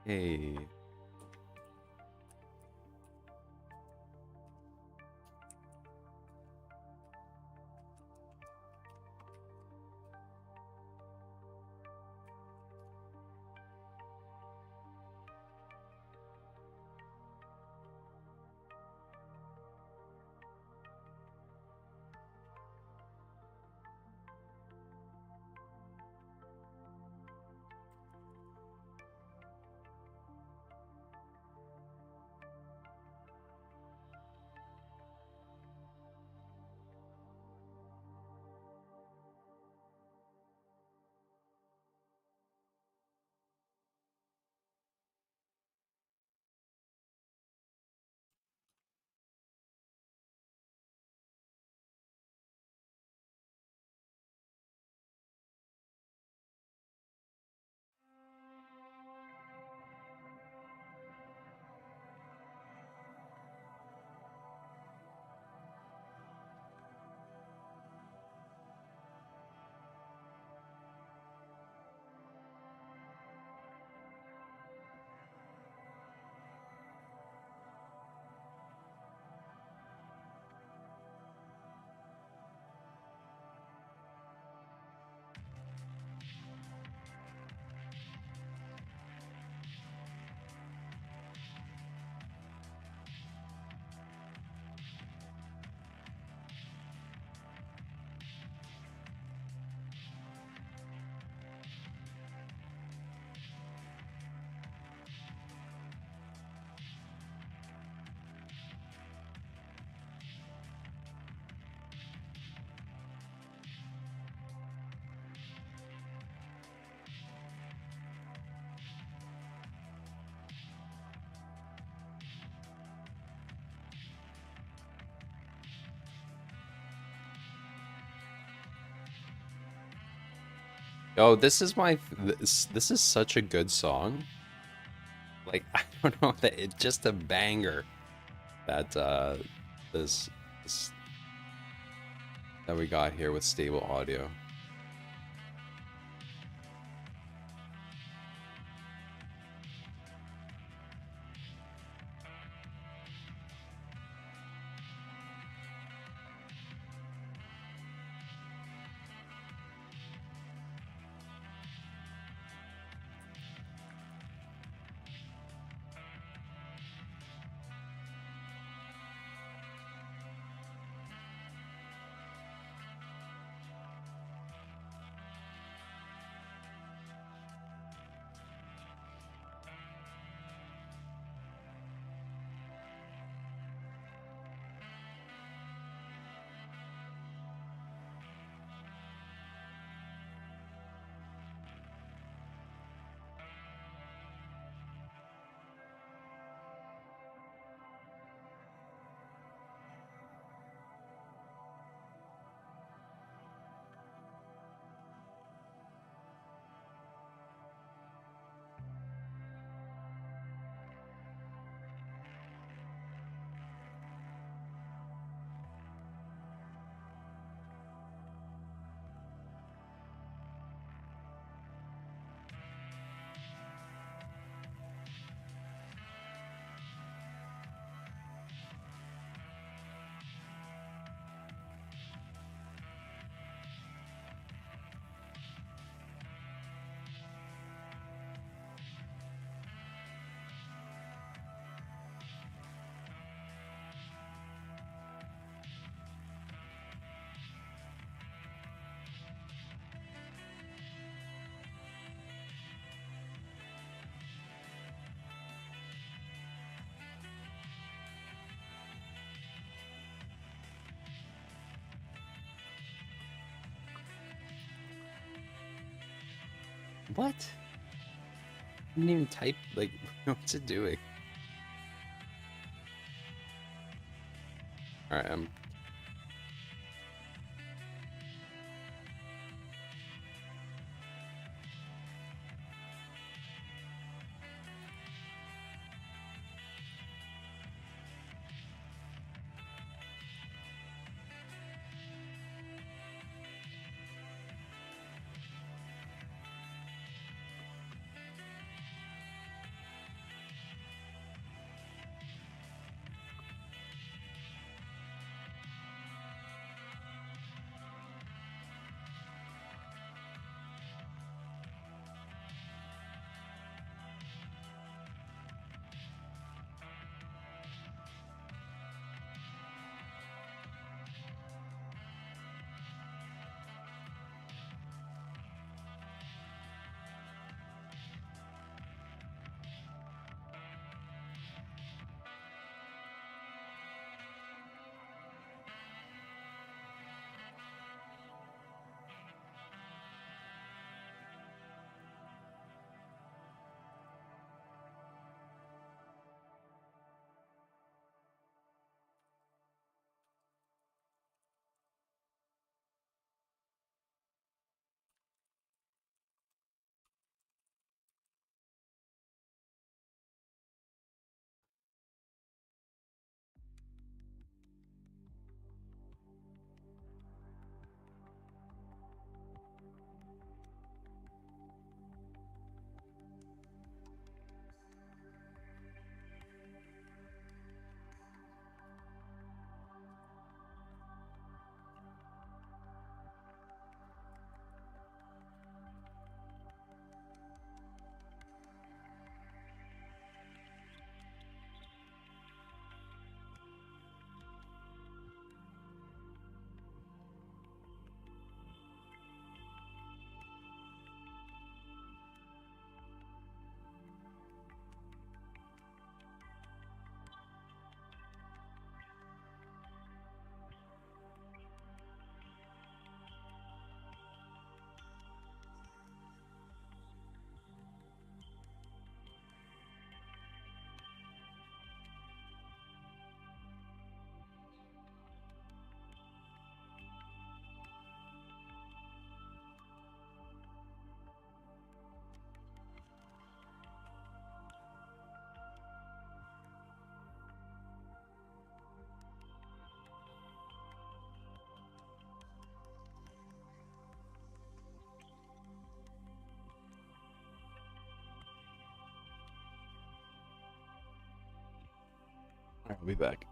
Hey. Oh, this is this is such a good song. Like I don't know that it's just a banger that this, this that we got here with stable audio. What? I didn't even type, like, what's it doing? Alright, I'll be back.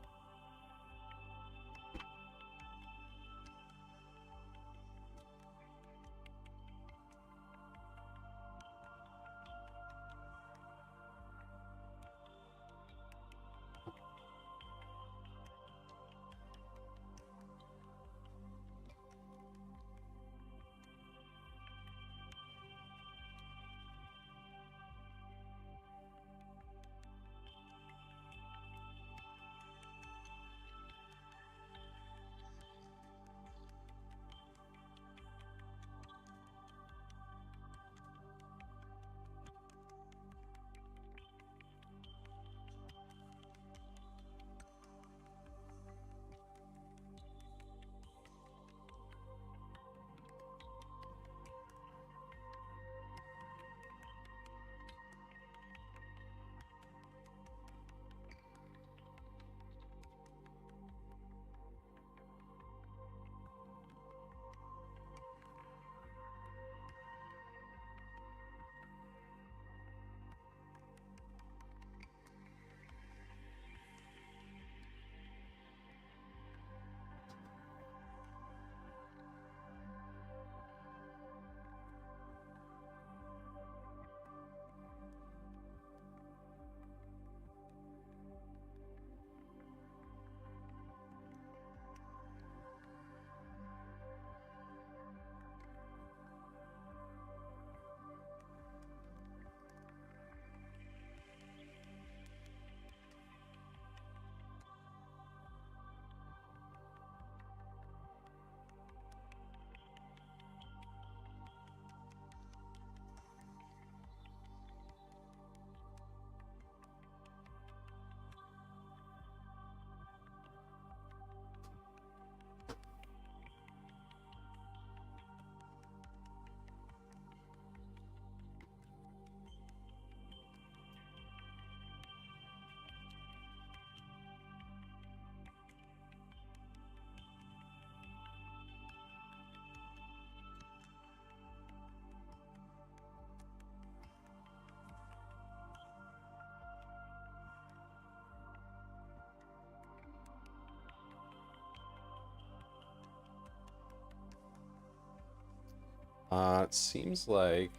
It seems like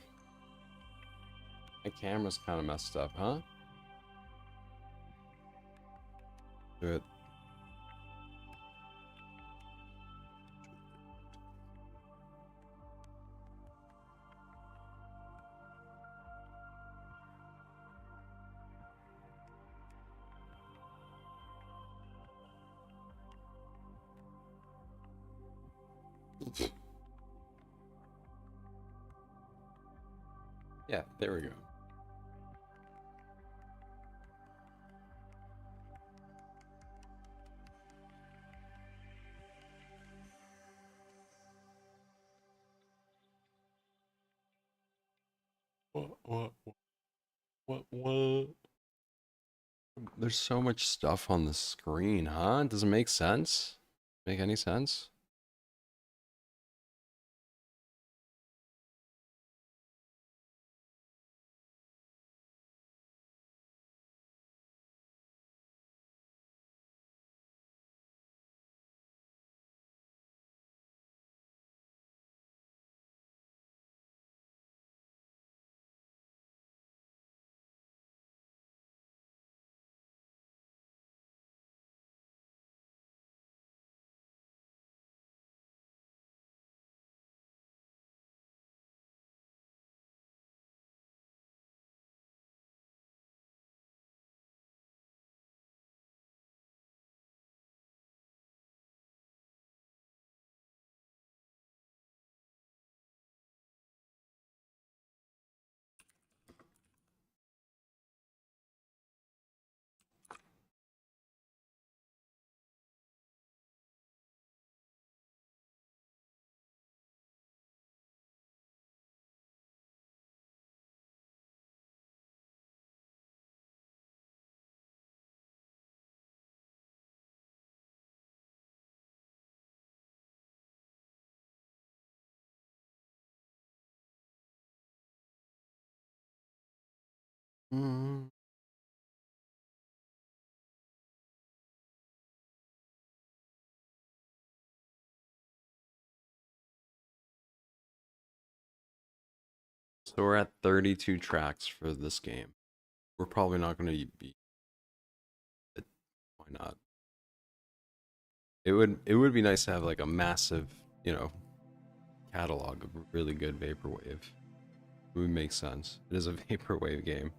my camera's kind of messed up, huh? Good. Yeah, there we go. What? There's so much stuff on the screen, huh? Does it make sense? Make any sense? Mm. So we're at 32 tracks for this game. We're probably not going to be. Why not? It would be nice to have like a massive, catalog of really good vaporwave. It would make sense. It is a vaporwave game.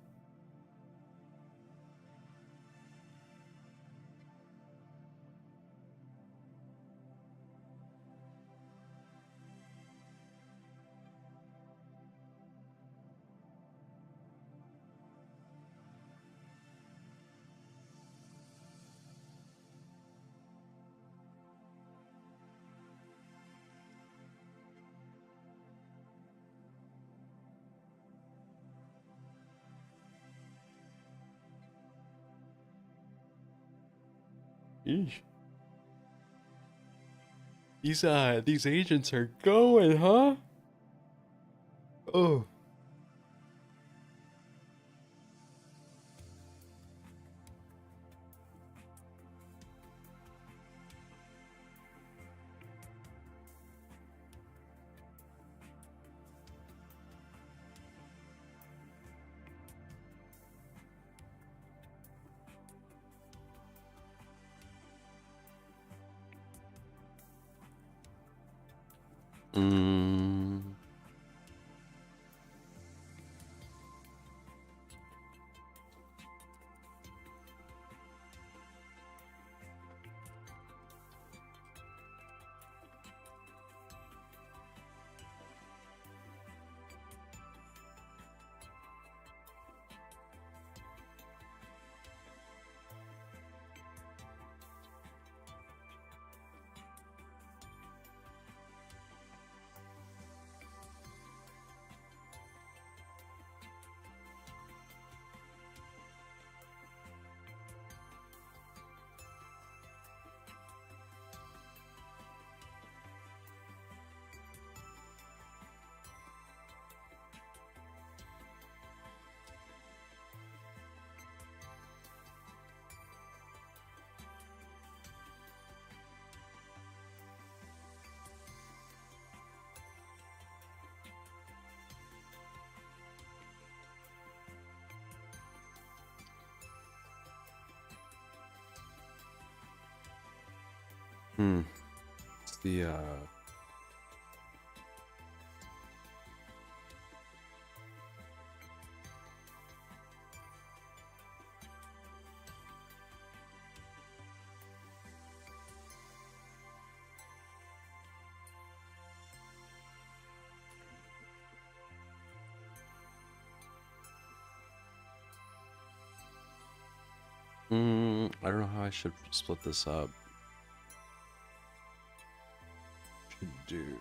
Eesh. These agents are going, huh? Oh. Mm. It's the I don't know how I should split this up. Should do.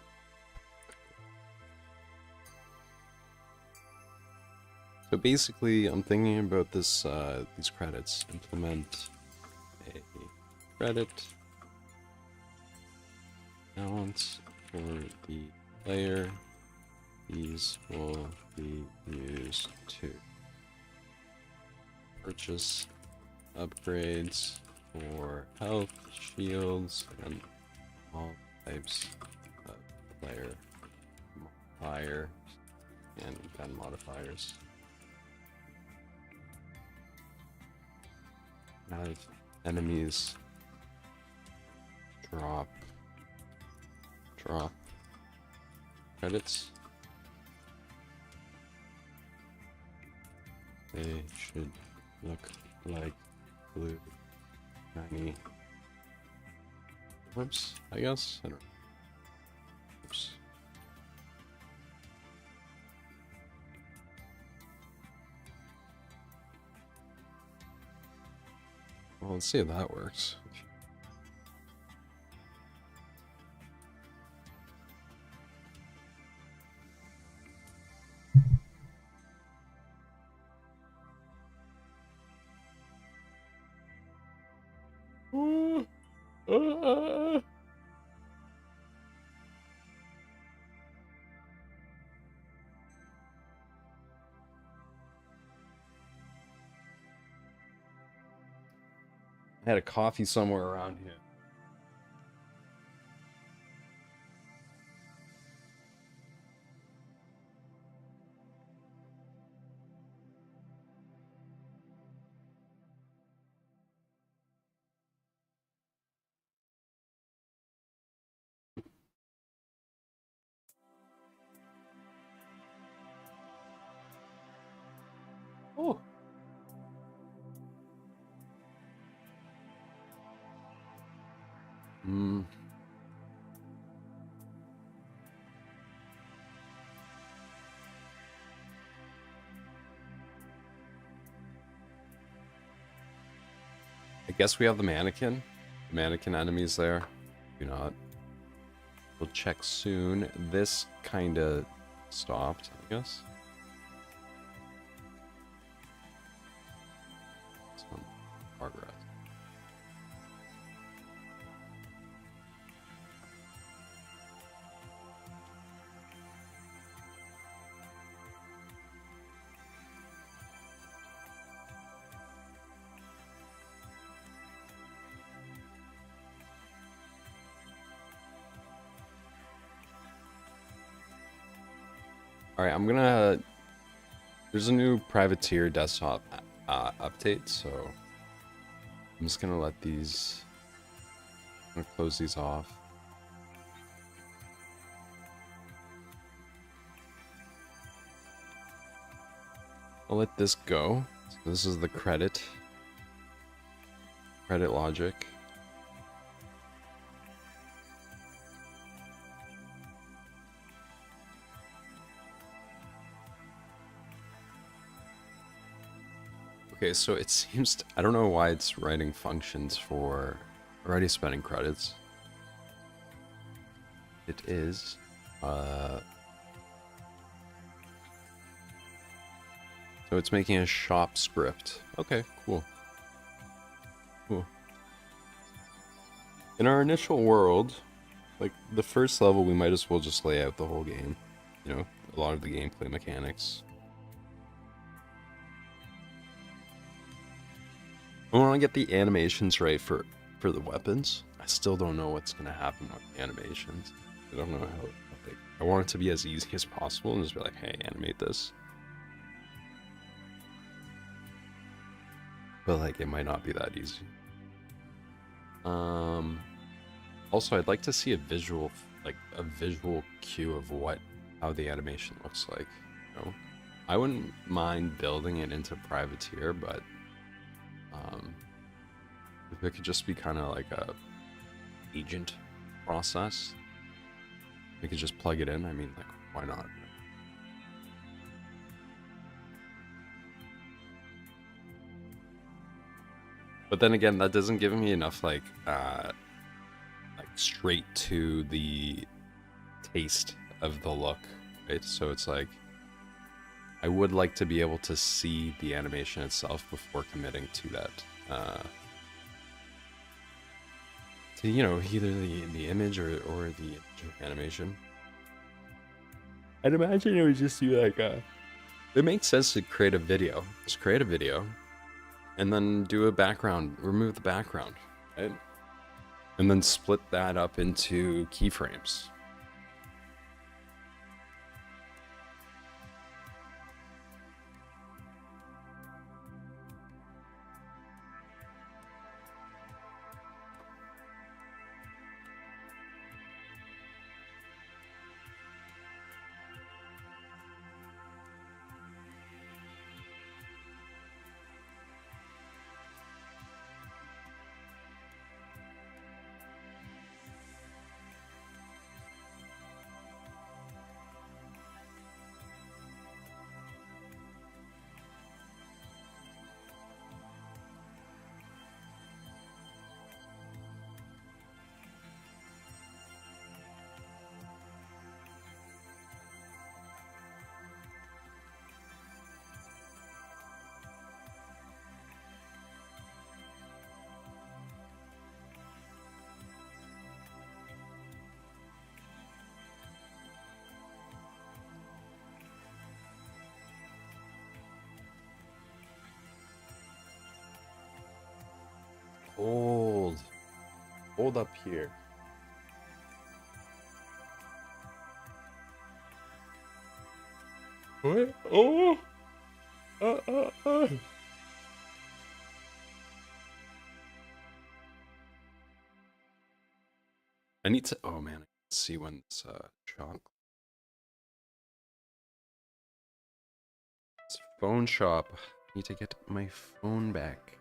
So basically, I'm thinking about this, these credits. Implement a credit balance for the player. These will be used to purchase upgrades for health, shields, and all types of player modifier and gun modifiers. Have enemies drop credits. They should look like blue shiny orbs, I guess. I don't know. Oops. Well, let's see if that works. I had a coffee somewhere around here. Hmm. I guess we have the mannequin. The mannequin enemies there. Do not. We'll check soon. This kind of stopped, I guess. Some progress. Alright, I'm gonna... There's a new Privateer desktop update, so... I'm just gonna let these... I'm gonna close these off. I'll let this go. So this is the credit logic. Okay, so it seems I don't know why it's writing functions for already spending credits. It is so it's making a shop script. Okay, cool. Cool. In our initial world, like the first level, we might as well just lay out the whole game. You know, a lot of the gameplay mechanics. I want to get the animations right for the weapons. I still don't know what's gonna happen with the animations. I don't know how. Like, I want it to be as easy as possible and just be like, hey, animate this. But like, it might not be that easy. Also, I'd like to see a visual cue of how the animation looks like. You know, I wouldn't mind building it into Privateer, but if it could just be kind of like a agent process, we could just plug it in. I mean, like, why not? But then again, that doesn't give me enough like straight to the taste of the look, right? So it's like I would like to be able to see the animation itself before committing to that. To, you know, either the image or the animation. I'd imagine it would just be like it makes sense to create a video. Just create a video and then do a background, remove the background, right? And then split that up into keyframes. Hold up here. What? Oh! I need to. Oh man, I can see when this shop. It's phone shop. I need to get my phone back.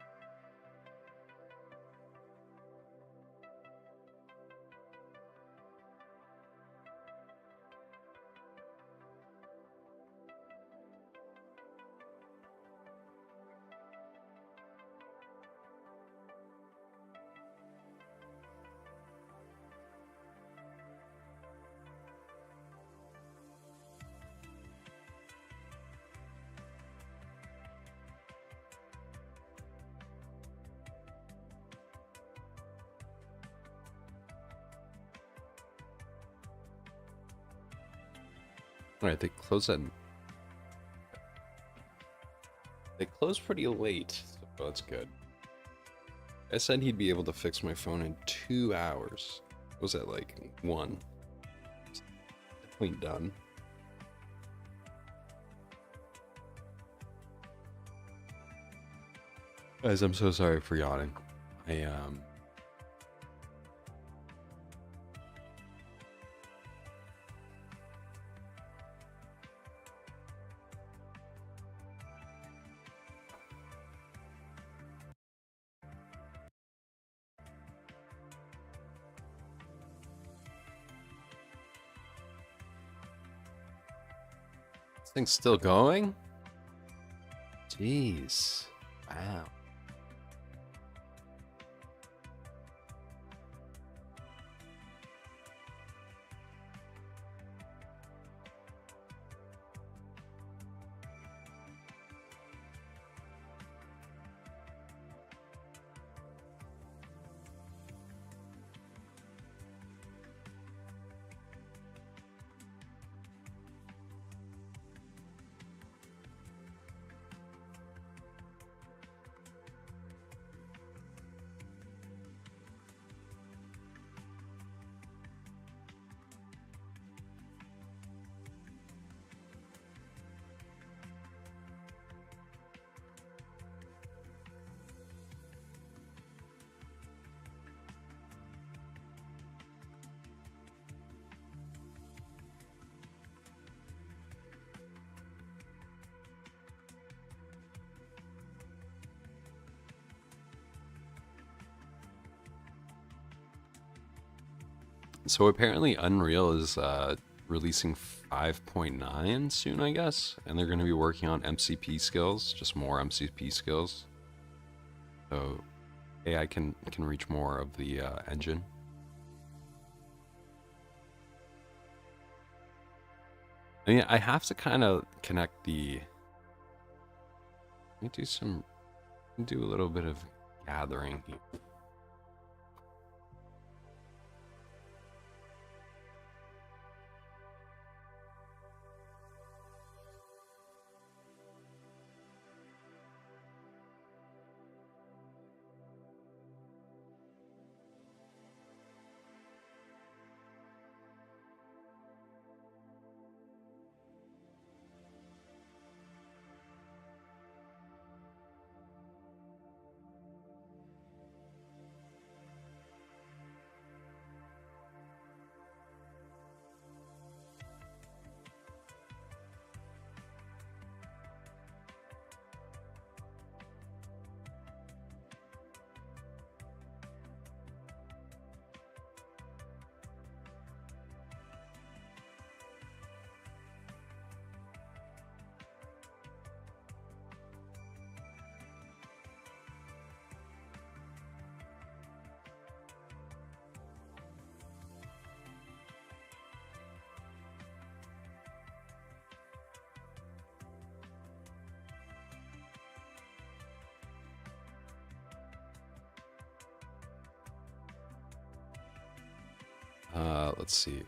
Alright, they close pretty late, so that's good. I said he'd be able to fix my phone in 2 hours. What was that, like 1? It's definitely done. Guys, I'm so sorry for yawning. This thing's still going? Jeez. Wow. So apparently Unreal is releasing 5.9 soon, I guess, and they're going to be working on MCP skills, just more MCP skills. So AI can reach more of the engine. I mean, I have to kind of connect the. Let me do a little bit of gathering here. Let's see.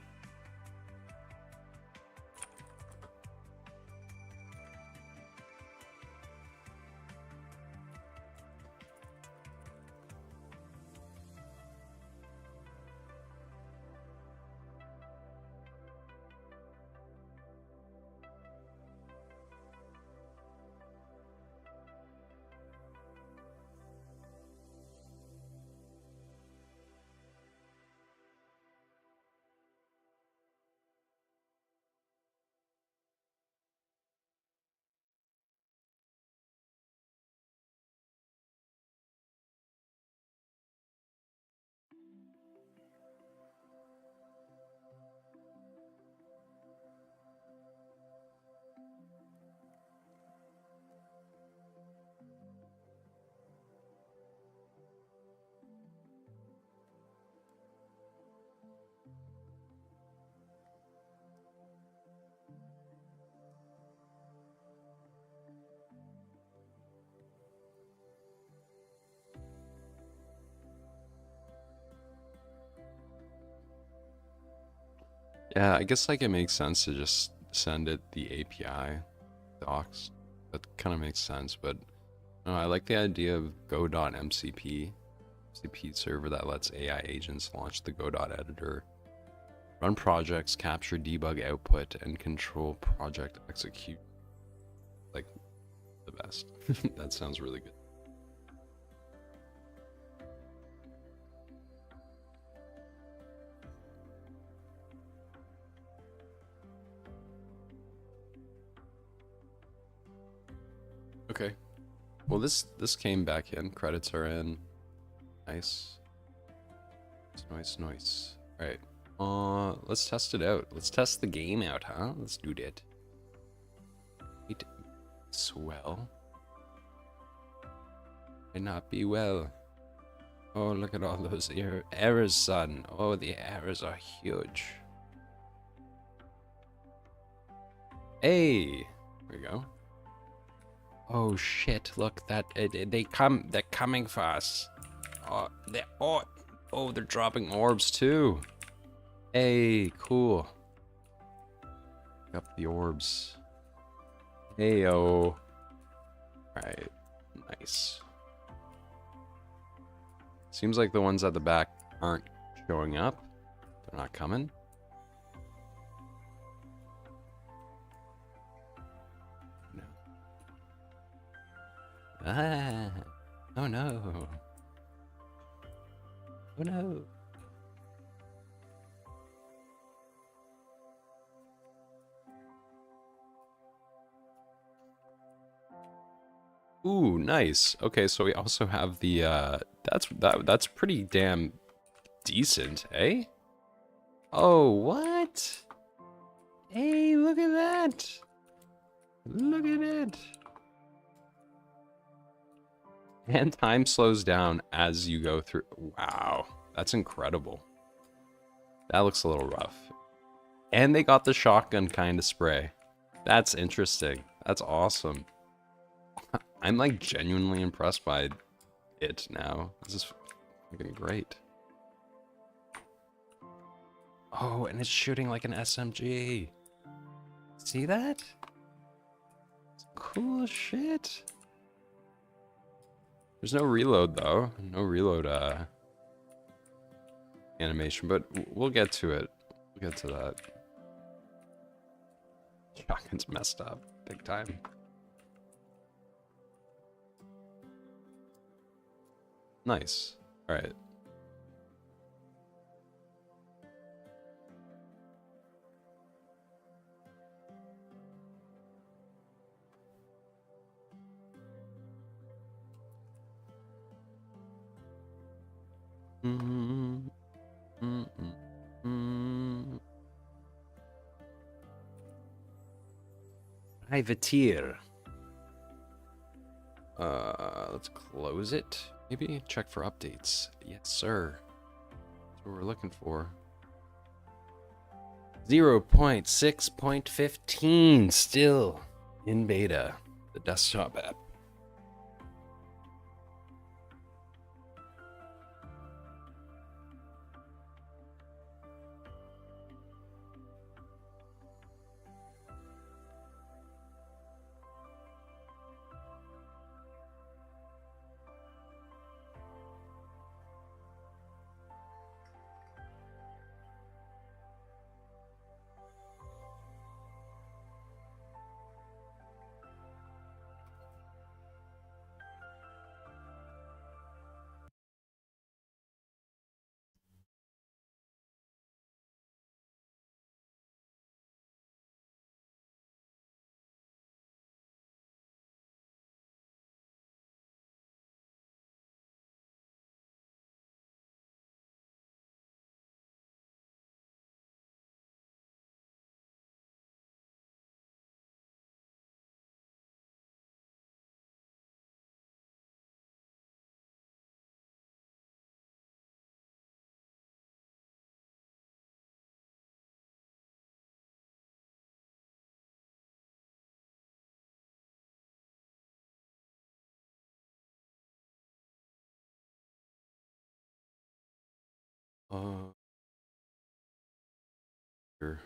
Yeah, I guess like it makes sense to just send it the API docs. That kind of makes sense, but I like the idea of Go.mcp, MCP server that lets AI agents launch the Godot editor, run projects, capture debug output, and control project execute. Like, the best. That sounds really good. Okay. Well, this came back in. Credits are in. Nice. Nice. All right. Let's test it out. Let's test the game out, huh? Let's do that. Wait. Swell. May not be well. Oh, look at all those errors, son. Oh, the errors are huge. Hey. There we go. Oh shit! Look, they're coming for us. They're dropping orbs too. Hey, cool. Pick up the orbs. Hey yo. Alright, nice. Seems like the ones at the back aren't showing up. They're not coming. No. Ah! Oh no! Oh no! Ooh, nice. Okay, so we also have the that's pretty damn decent, eh? Oh, what? Hey, look at that. Look at it. And time slows down as you go through. Wow, that's incredible. That looks a little rough. And they got the shotgun kind of spray. That's interesting. That's awesome. I'm like genuinely impressed by it now. This is fucking great. Oh, and it's shooting like an SMG. See that? It's cool as shit. There's no reload though. No reload animation, but we'll get to it. We'll get to that. Shotgun's messed up big time. Nice. All right. Privateer. Let's close it. Maybe check for updates. Yes, sir. That's what we're looking for. 0.6.15 still in beta. The desktop app. Here.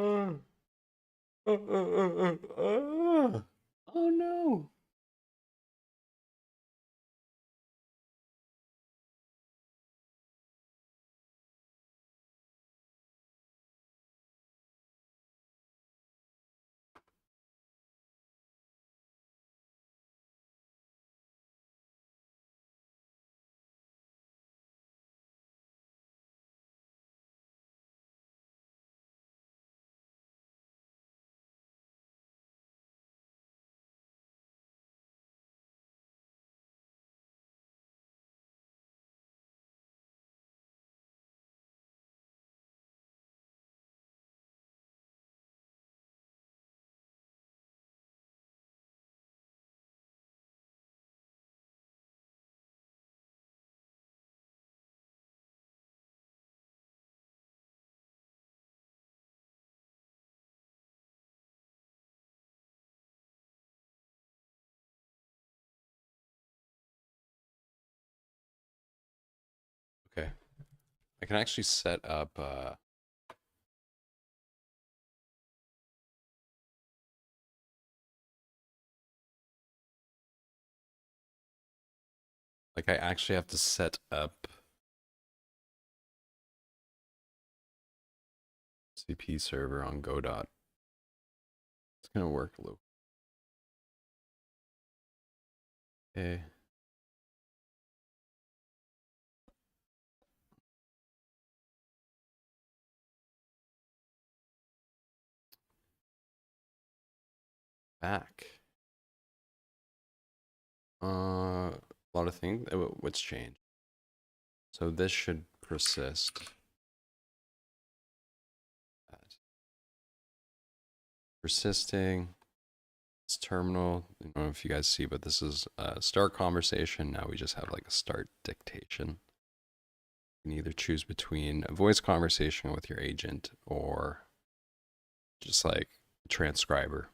Oh no. Okay. I can actually set up like I actually have to set up CP server on Godot. It's gonna work a little. Okay. Back. A lot of things. What's changed? So this should persist. Persisting. It's terminal. I don't know if you guys see, but this is a start conversation. Now we just have like a start dictation. You can either choose between a voice conversation with your agent or just like a transcriber,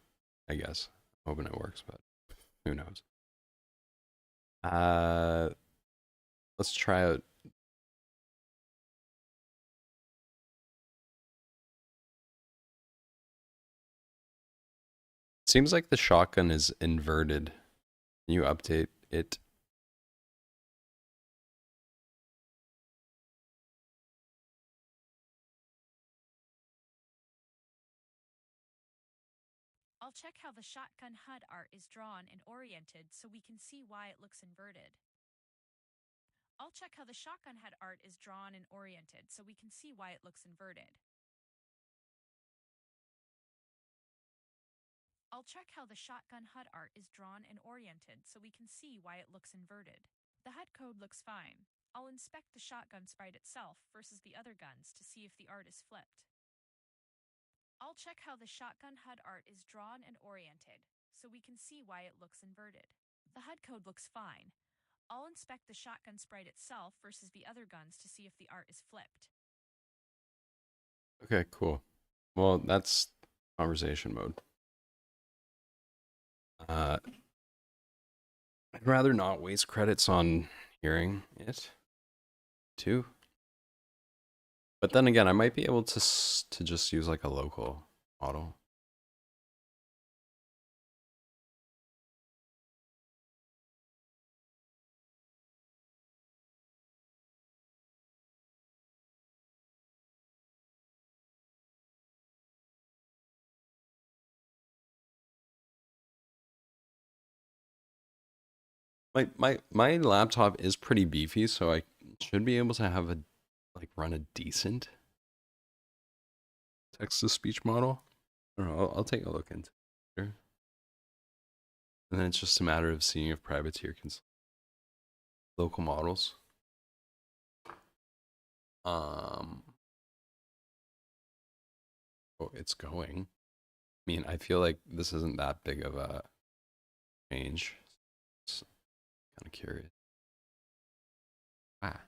I guess. Hoping it works, but who knows. Uh, let's try out. Seems like the shotgun is inverted. Can you update it? I'll check how the shotgun HUD art is drawn and oriented so we can see why it looks inverted. I'll check how the shotgun HUD art is drawn and oriented so we can see why it looks inverted. I'll check how the shotgun HUD art is drawn and oriented so we can see why it looks inverted. The HUD code looks fine. I'll inspect the shotgun sprite itself versus the other guns to see if the art is flipped. I'll check how the shotgun HUD art is drawn and oriented so we can see why it looks inverted. The HUD code looks fine. I'll inspect the shotgun sprite itself versus the other guns to see if the art is flipped. Okay, cool. Well, that's conversation mode. I'd rather not waste credits on hearing it, too. But then again, I might be able to just use like a local model. My laptop is pretty beefy, so I should be able to have a like run a decent text to speech model. I don't know. I'll take a look into it. Sure. And then it's just a matter of seeing if Privateer can local models. Um, oh, it's going. I mean, I feel like this isn't that big of a change. It's kind of curious. Ah,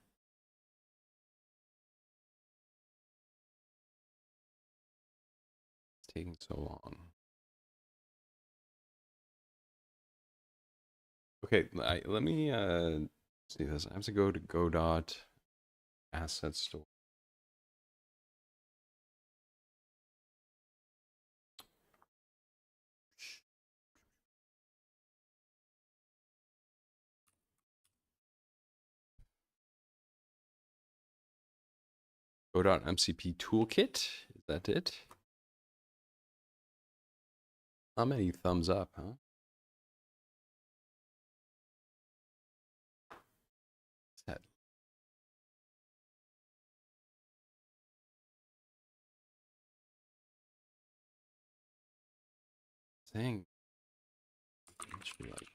it's taking so long. Okay, let me see this. I have to go to Godot asset store. Godot MCP toolkit. Is that it? How many thumbs up, huh? What's that? Thing. It should be like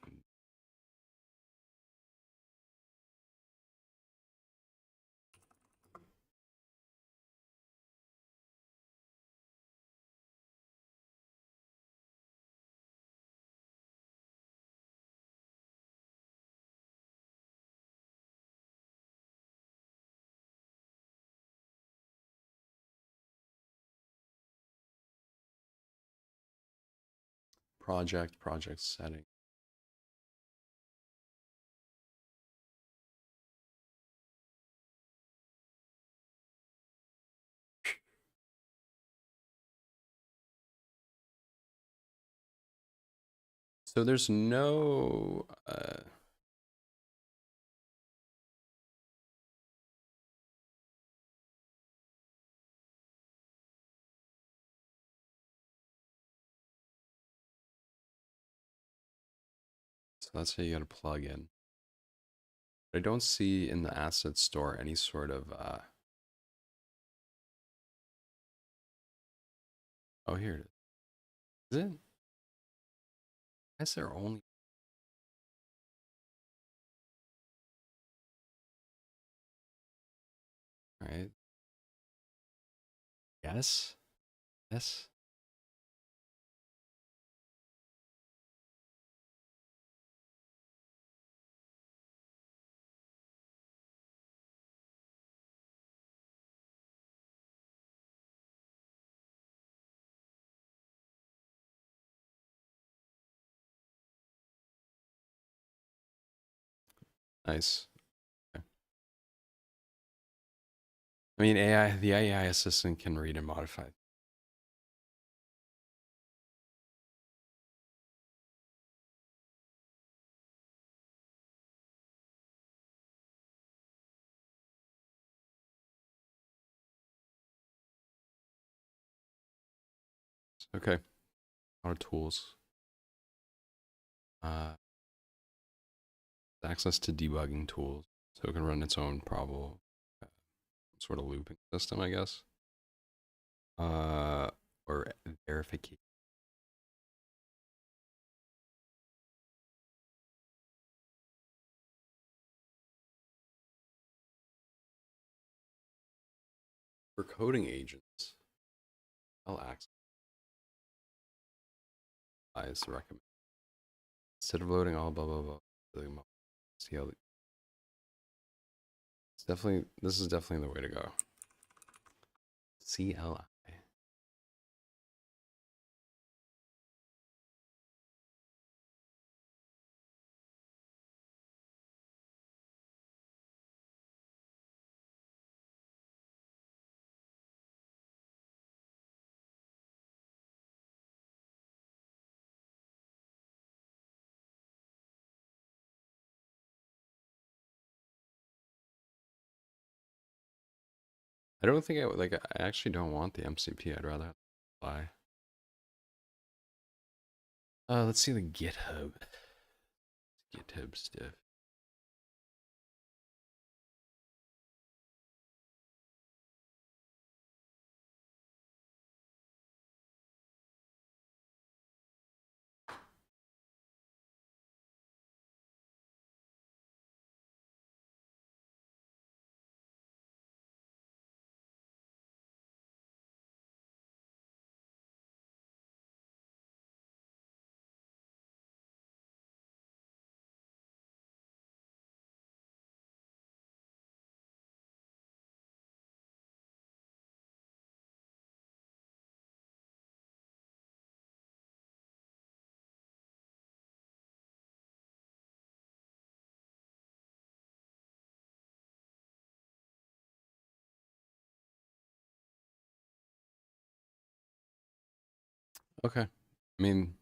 project setting. So there's no so that's how you gotta plug in. I don't see in the asset store any sort of oh, here it is. Is it? I guess they're only right. Yes. Yes. Nice. Okay. I mean, the AI assistant can read and modify. Okay. A lot of tools. Access to debugging tools, so it can run its own probable sort of looping system, I guess. Or verification. For coding agents, I'll access is recommend instead of loading all blah blah blah. See how it's definitely this is definitely the way to go. CLI. I don't think I would like. I actually don't want the MCP. I'd rather buy. Let's see the GitHub. GitHub stuff. Okay. I mean,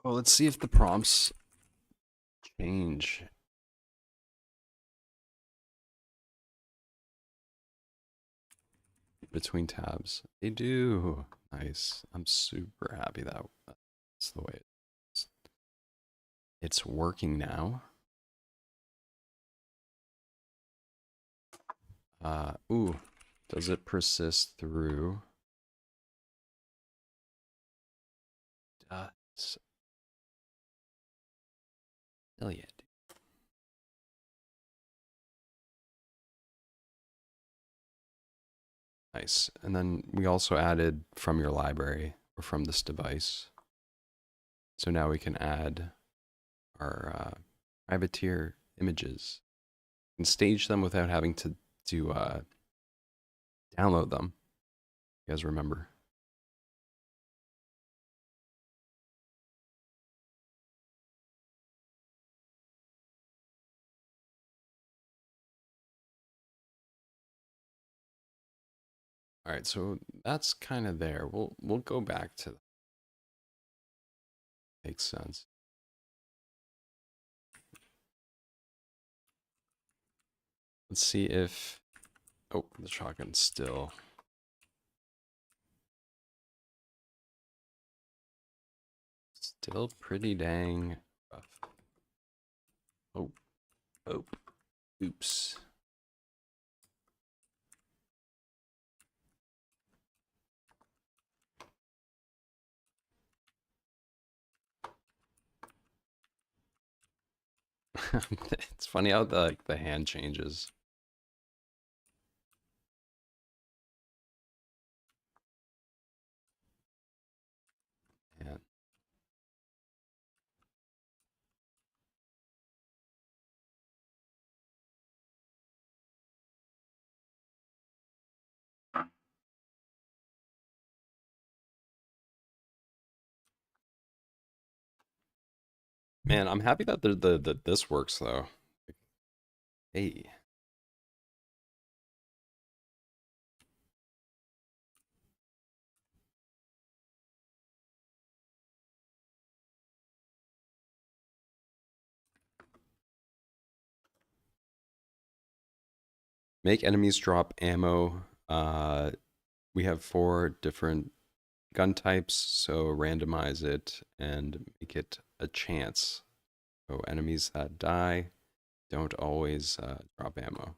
Oh, let's see if the prompts change between tabs. They do. Nice. I'm super happy that that's the way it's working now. Ooh, does it persist through? Does. Hell yeah, dude. Nice. And then we also added from your library or from this device. So now we can add our privateer images and stage them without having to download them. You guys remember? All right, so that's kind of there. We'll go back to that. Makes sense. Let's see if oh, the shotgun's still pretty dang rough. Oh, oh, oops. It's funny how the hand changes. Yeah. Man, I'm happy that the this works though. Hey. Make enemies drop ammo. We have 4 different gun types, so randomize it and make it a chance. So enemies that die don't always drop ammo.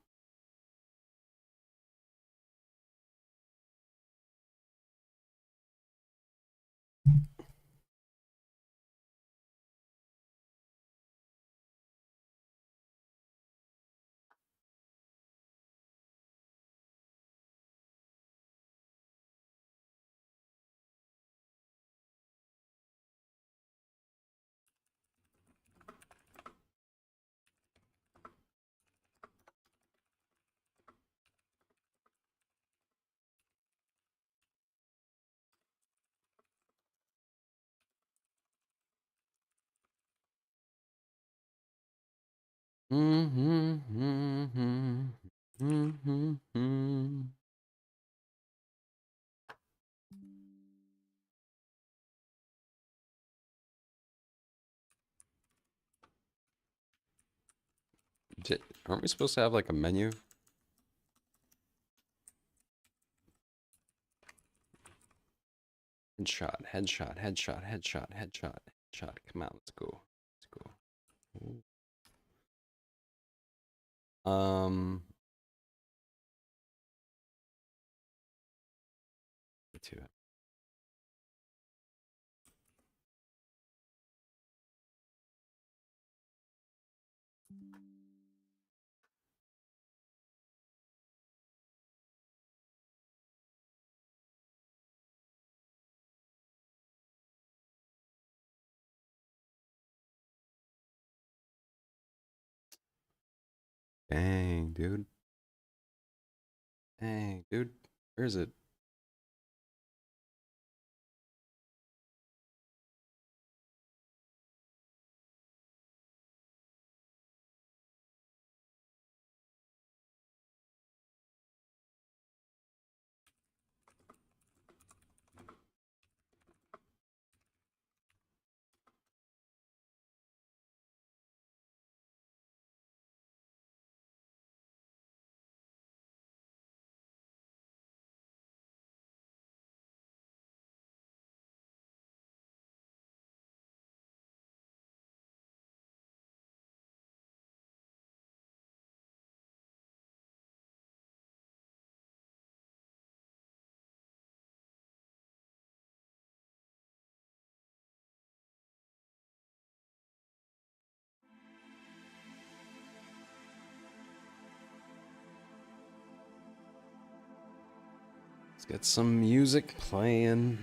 Aren't we supposed to have like a menu? Headshot, headshot, headshot, headshot, headshot, headshot. Come on, let's go. Let's go. Um, to dang, dude. Dang, dude. Where is it? Let's get some music playing.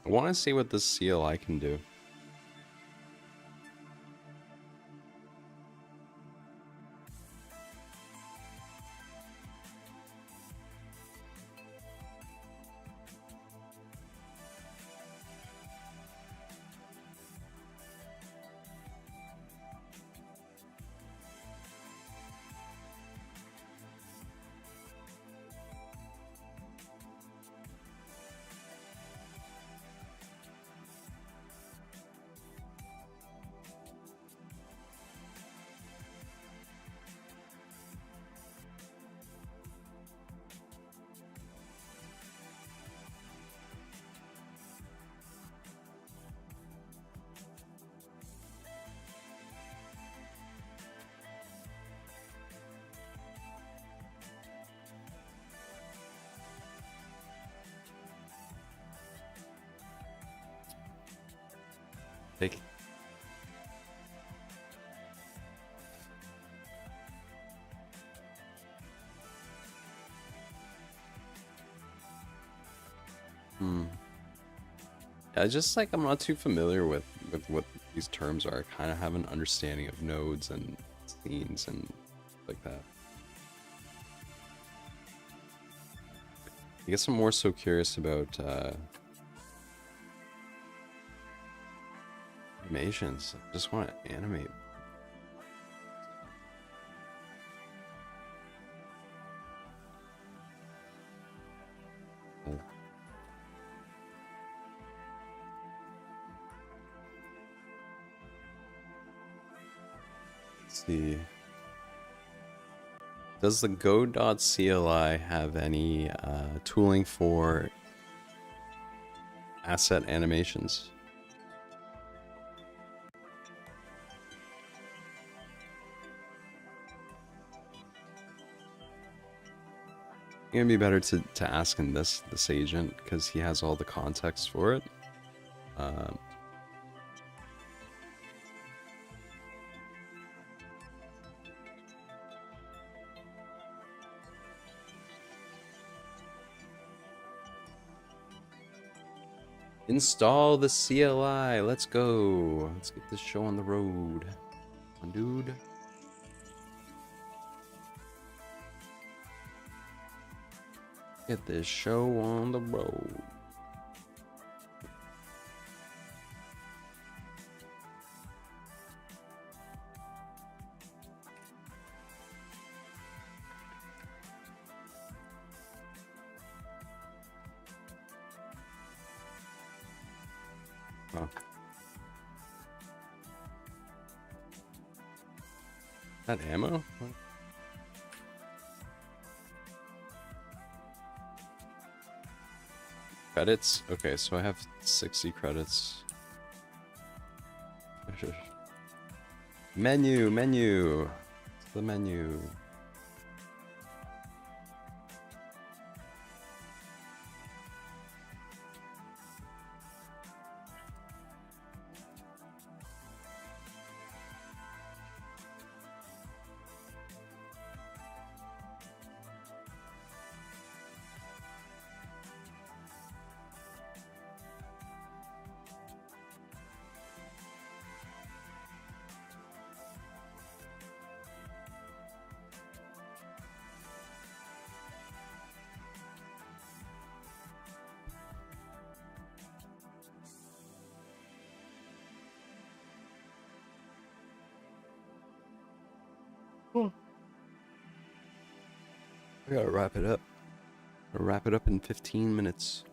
I want to see what this CLI can do. Take. I just like I'm not too familiar with what these terms are. I kind of have an understanding of nodes and scenes and like that. I guess I'm more so curious about animations. I just want to animate. Let's see. Does the Godot.CLI have any tooling for asset animations? It'd be better to ask in this agent because he has all the context for it. Install the CLI. Let's go. Let's get this show on the road. Come on, dude. Get this show on the road. Oh. That ammo? What? Credits? Okay, so I have 60 credits. Menu. It's the menu. I gotta wrap it up. I'll wrap it up in 15 minutes.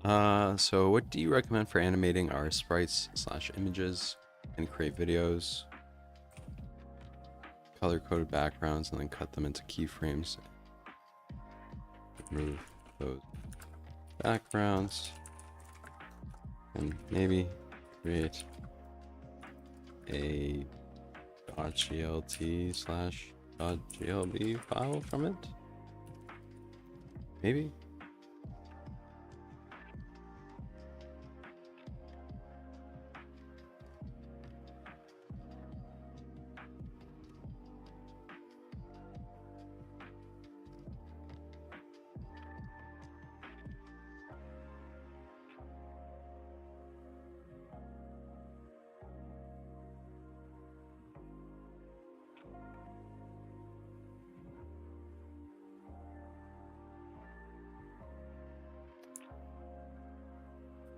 So what do you recommend for animating our sprites / images and create videos? Color coded backgrounds and then cut them into keyframes. Remove those backgrounds and maybe create a .glt / .glb file from it. Maybe.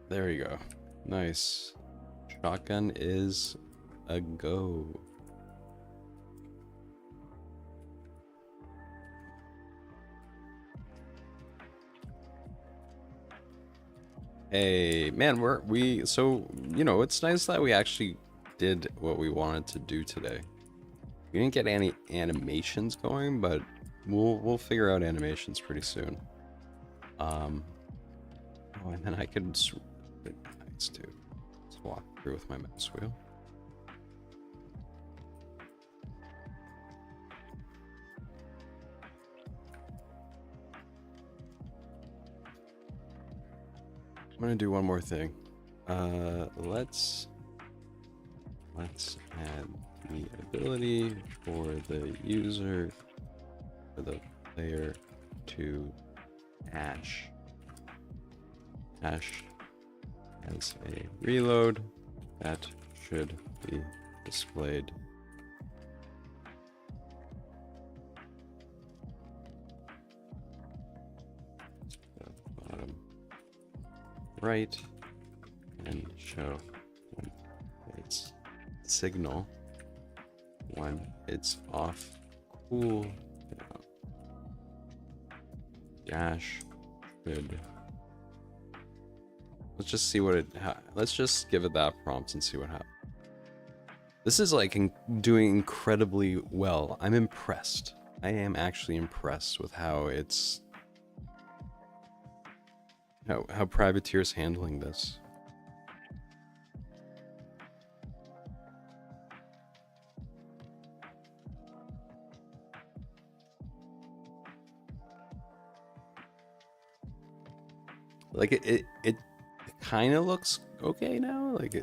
There you go. Nice. Shotgun is a go. Hey, man, so, you know, it's nice that we actually did what we wanted to do today. We didn't get any animations going, but we'll figure out animations pretty soon. Oh, and then I could nice too. Let's walk through with my mouse wheel. I'm gonna do one more thing. Let's add the ability for the user, for the player to dash as a reload that should be displayed. Bottom right and show its signal when it's off cool down. Dash should. Let's just see what let's just give it that prompt and see what happens. This is like doing incredibly well. I'm impressed. I am actually impressed with how it's how Privateer's handling this. Like it kind of looks okay now. Like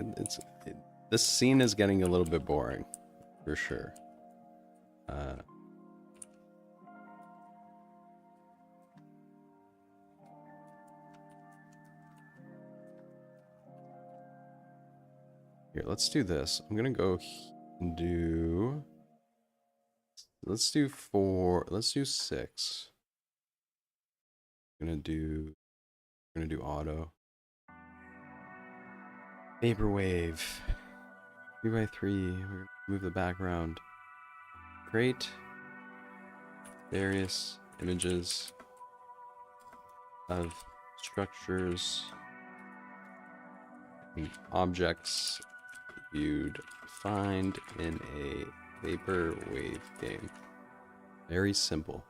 this scene is getting a little bit boring, for sure. Here, let's do this. I'm gonna go and do. Let's do 6. I'm gonna do auto. Vaporwave. 3x3. We're gonna move the background. Create various images of structures and objects you'd find in a Vaporwave game. Very simple.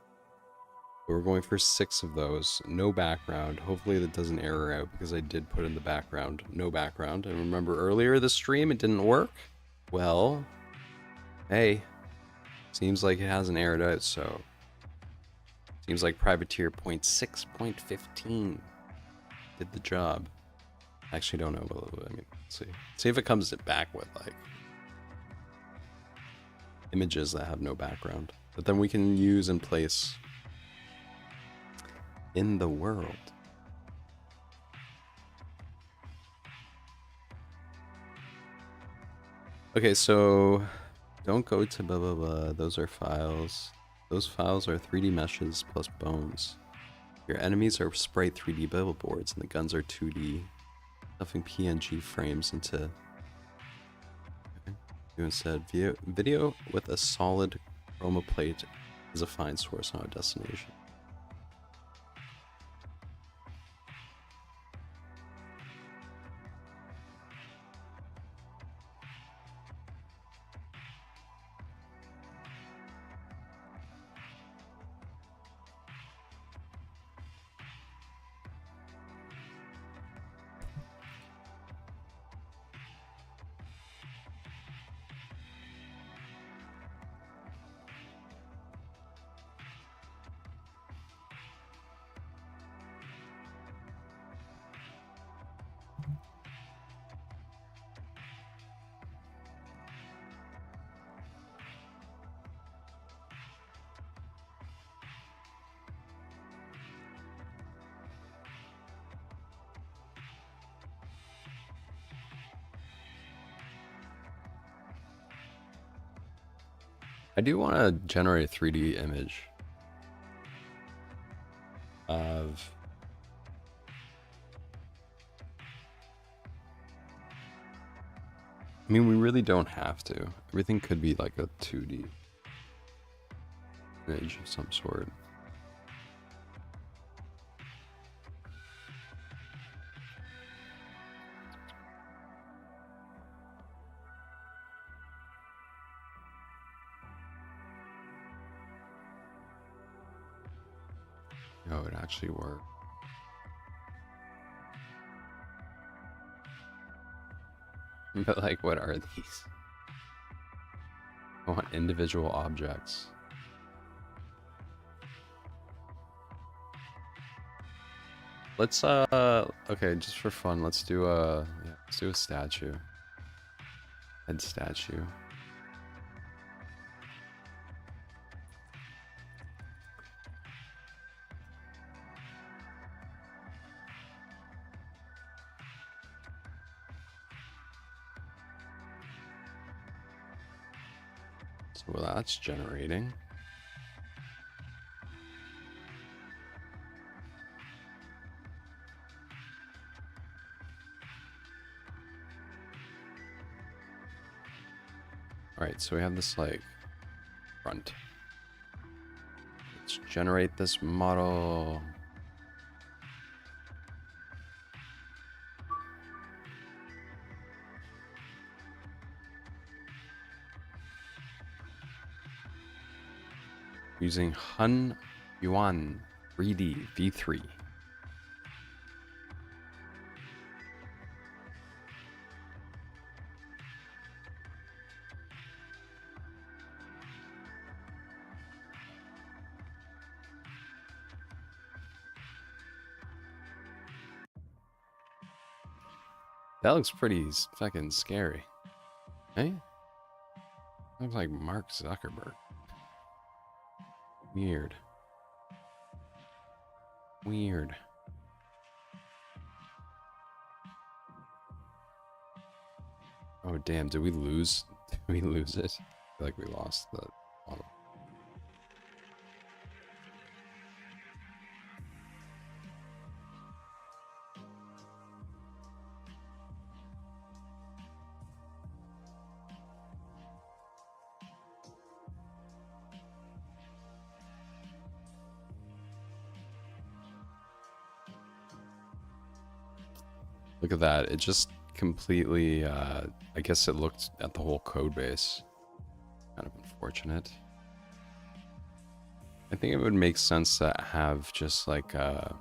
We're going for 6 of those. No background. Hopefully that doesn't error out because I did put in the background. No background. And remember earlier this stream it didn't work? Well, hey. Seems like it hasn't errored out, so. Seems like Privateer 0.6.15 did the job. I actually don't know. I mean, let's see. See if it comes back with like images that have no background. But then we can use in place in the world. Okay, so don't go to blah blah blah. Those are files. Those files are 3D meshes plus bones. Your enemies are sprite 3D billboards and the guns are 2D. Stuffing PNG frames into. Okay. You instead video with a solid chroma plate is a fine source, not a destination. I do want to generate a 3D image of I mean, we really don't have to. Everything could be like a 2D image of some sort. Oh, it actually worked. But like, what are these? I want individual objects. Let's okay, just for fun, let's do let's do a statue. Head statue. So that's generating. Alright, so we have this like front. Let's generate this model. Using Hun Yuan 3D V3. That looks pretty fucking scary. Hey? Looks like Mark Zuckerberg. Weird. Weird. Oh damn, did we lose? Did we lose it? I feel like we lost the model. Look at that. It just completely, I guess it looked at the whole code base. Kind of unfortunate. I think it would make sense to have just like, my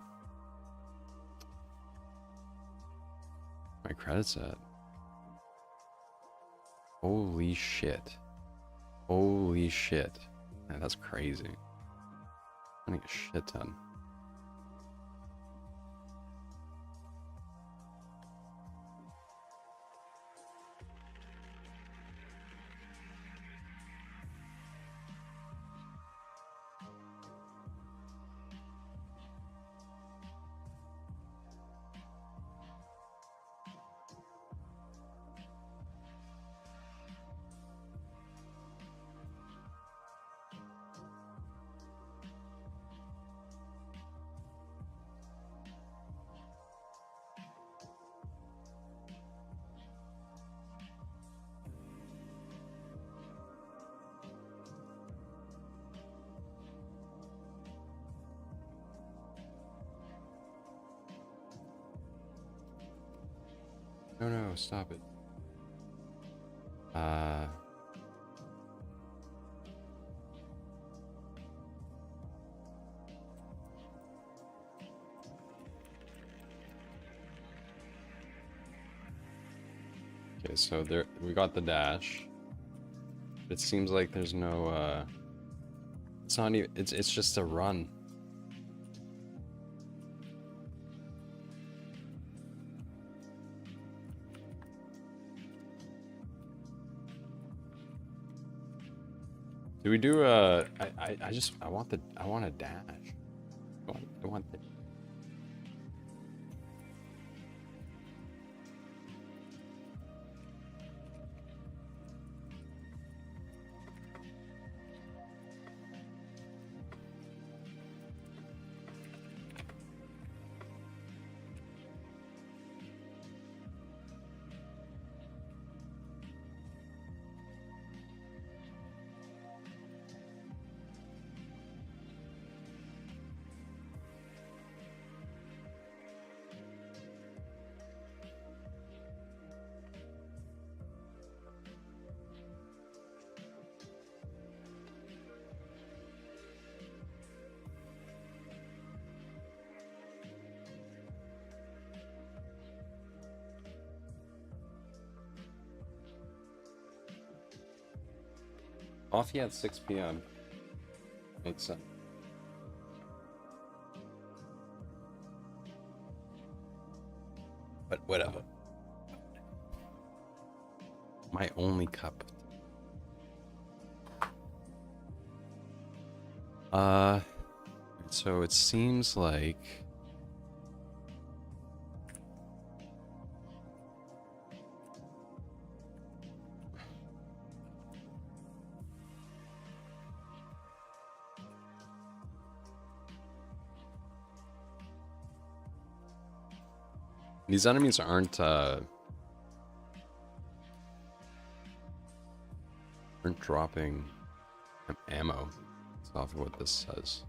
credits at. Holy shit. Holy shit. Man, that's crazy. I think a shit ton. No, no, stop it. Okay, so there we got the dash. It seems like there's no it's not even it's just a run. Do we do I want a dash. I want the Coffee at 6 p.m. Makes sense. But whatever. My only cup. So it seems like these enemies aren't dropping ammo. That's off of what this says.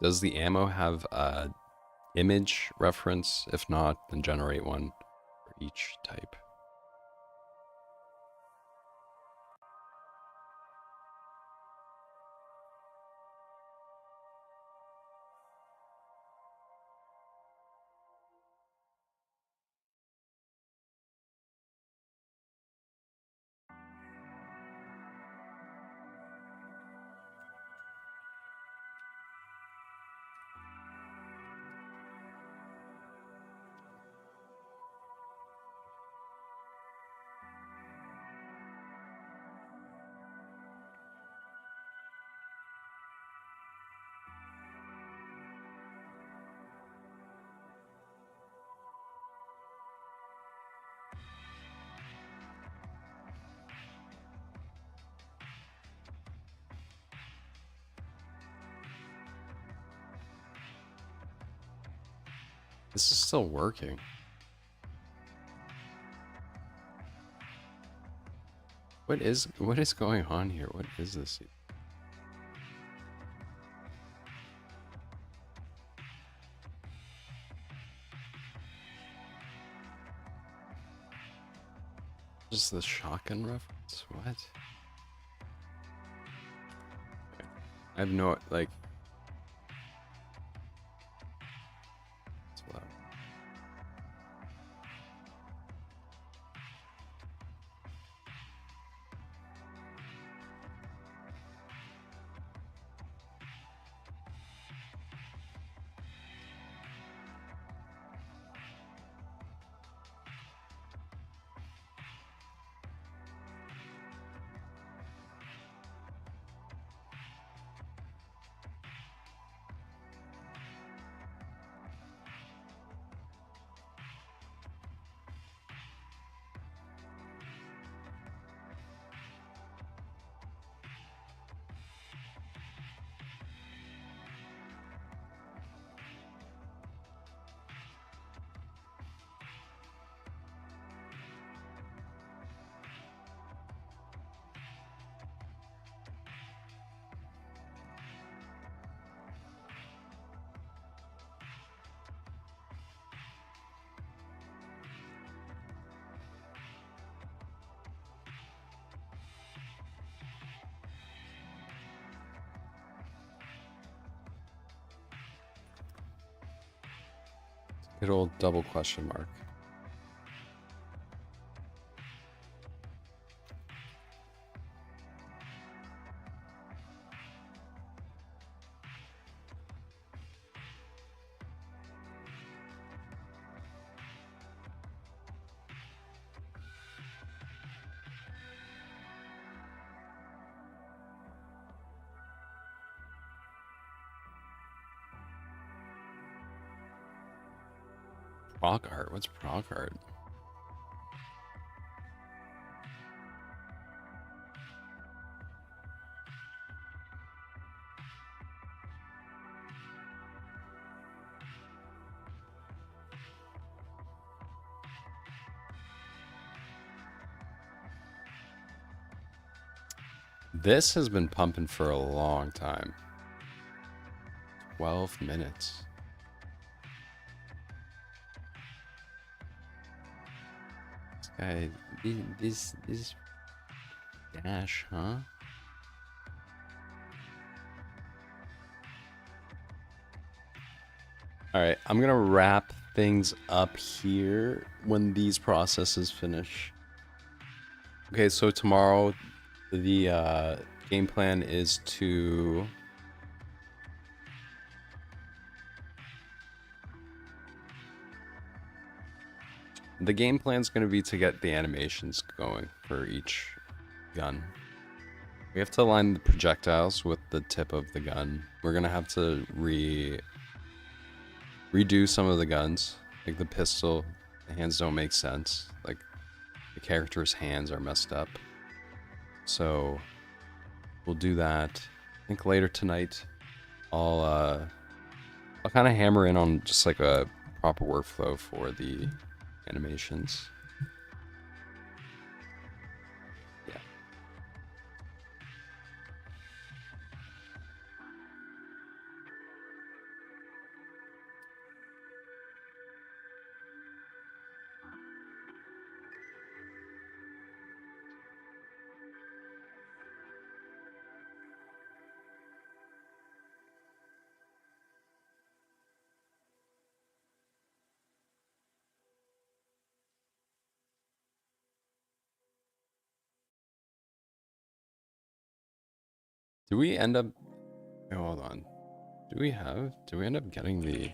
Does the ammo have a image reference? If not, then generate one for each type. This is still working. What is going on here? What is this? Just the shotgun reference? What? I have no like. It's loud. Good old double question mark. Prog art? What's prog art? This has been pumping for a long time. 12 minutes. This guy, this Dash, huh? All right, I'm gonna wrap things up here when these processes finish. Okay, so tomorrow the game plan is to the game plan's gonna be to get the animations going for each gun. We have to align the projectiles with the tip of the gun. We're gonna have to redo some of the guns. Like the pistol, the hands don't make sense. Like the character's hands are messed up. So we'll do that. I think later tonight I'll kind of hammer in on just like a proper workflow for the animations. Yeah. Do we end up... Oh, hold on. Do we end up getting the...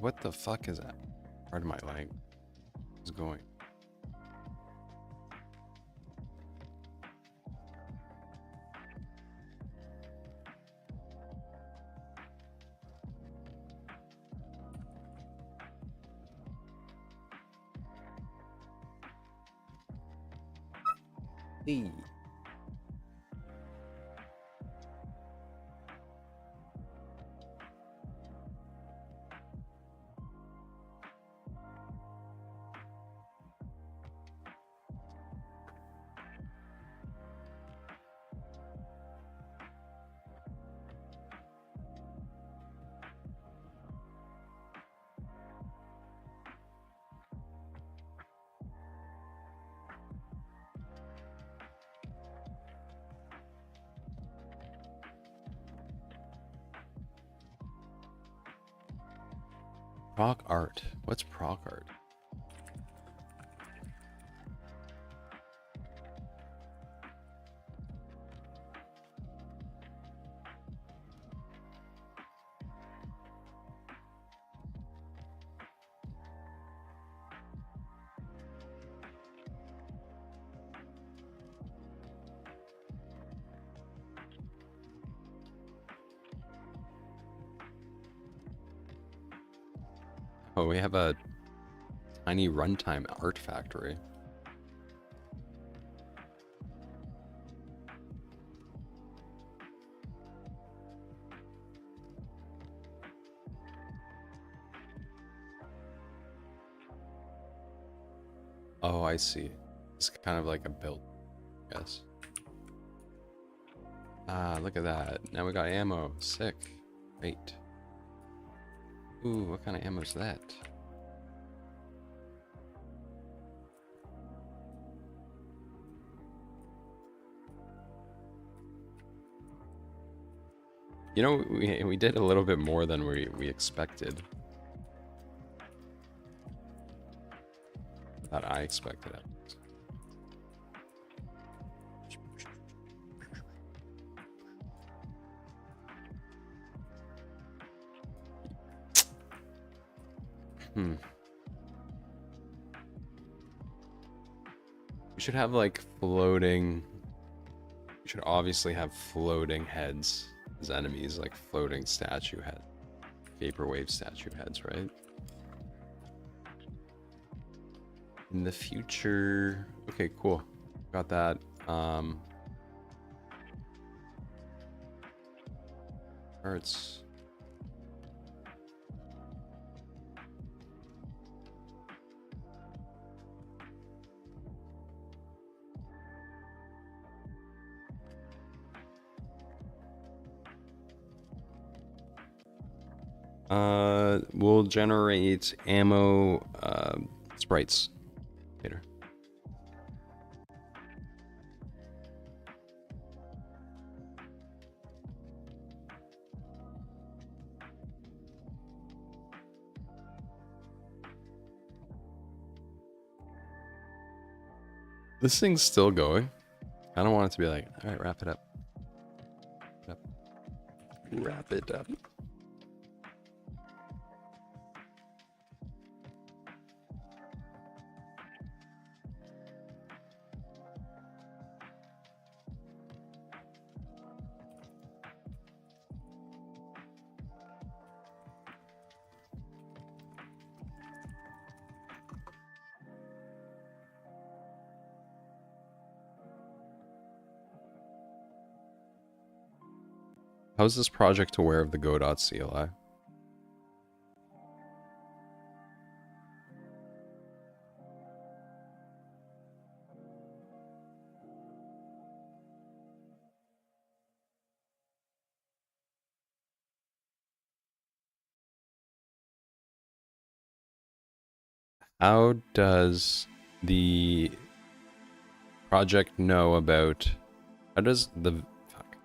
What the fuck is that? Pardon my language. What's going? Hey. Proc art. What's proc art? Oh, we have a tiny runtime art factory. Oh, I see. It's kind of like a build, I guess. Ah, look at that. Now we got ammo. Sick. Wait. Ooh, what kind of ammo is that? You know, we did a little bit more than we expected. That I expected it. Hmm. We should have like floating... We should obviously have floating heads as enemies, like floating statue head. Vaporwave statue heads, right? In the future... Okay, cool. Got that. Arts. We'll generate ammo sprites later. This thing's still going. I don't want it to be like, all right, wrap it up. Wrap it up. How is this project aware of the Godot CLI? How does the project know about... How does the... Fuck.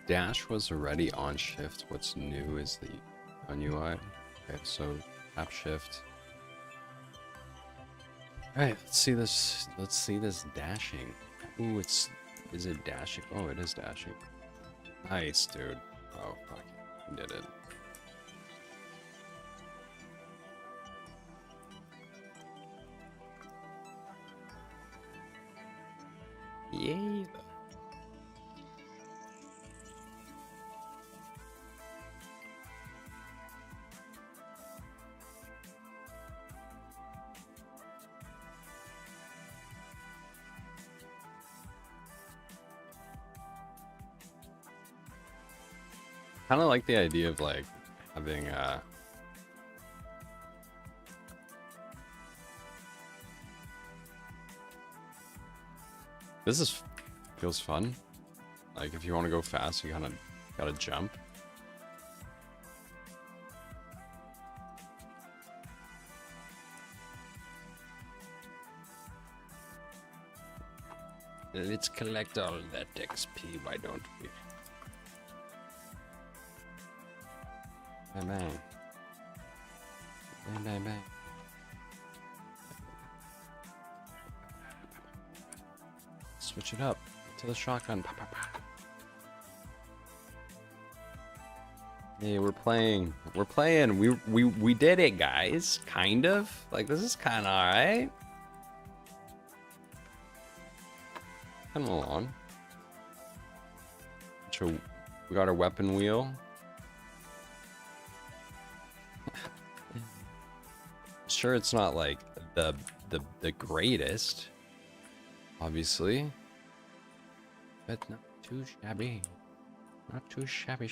Dash was already on shift. What's new is the on UI. Okay, so tap shift. Alright, let's see this. Let's see this dashing. Ooh, is it dashing? Oh, it is dashing. Nice, dude. Oh, fuck. You did it. Yay. Kind of like the idea of like having this feels fun. Like if you want to go fast, you kind of Gotta jump. Let's collect all that XP, why don't we? Bang bang. Bang bang bang. Switch it up to the shotgun. Pa, pa, pa. Hey, we're playing. We're playing. We did it, guys. Kind of. Like, this is kind of alright. Coming along. So, we got our weapon wheel. Sure, it's not like the greatest, obviously, but not too shabby. Not too shabby.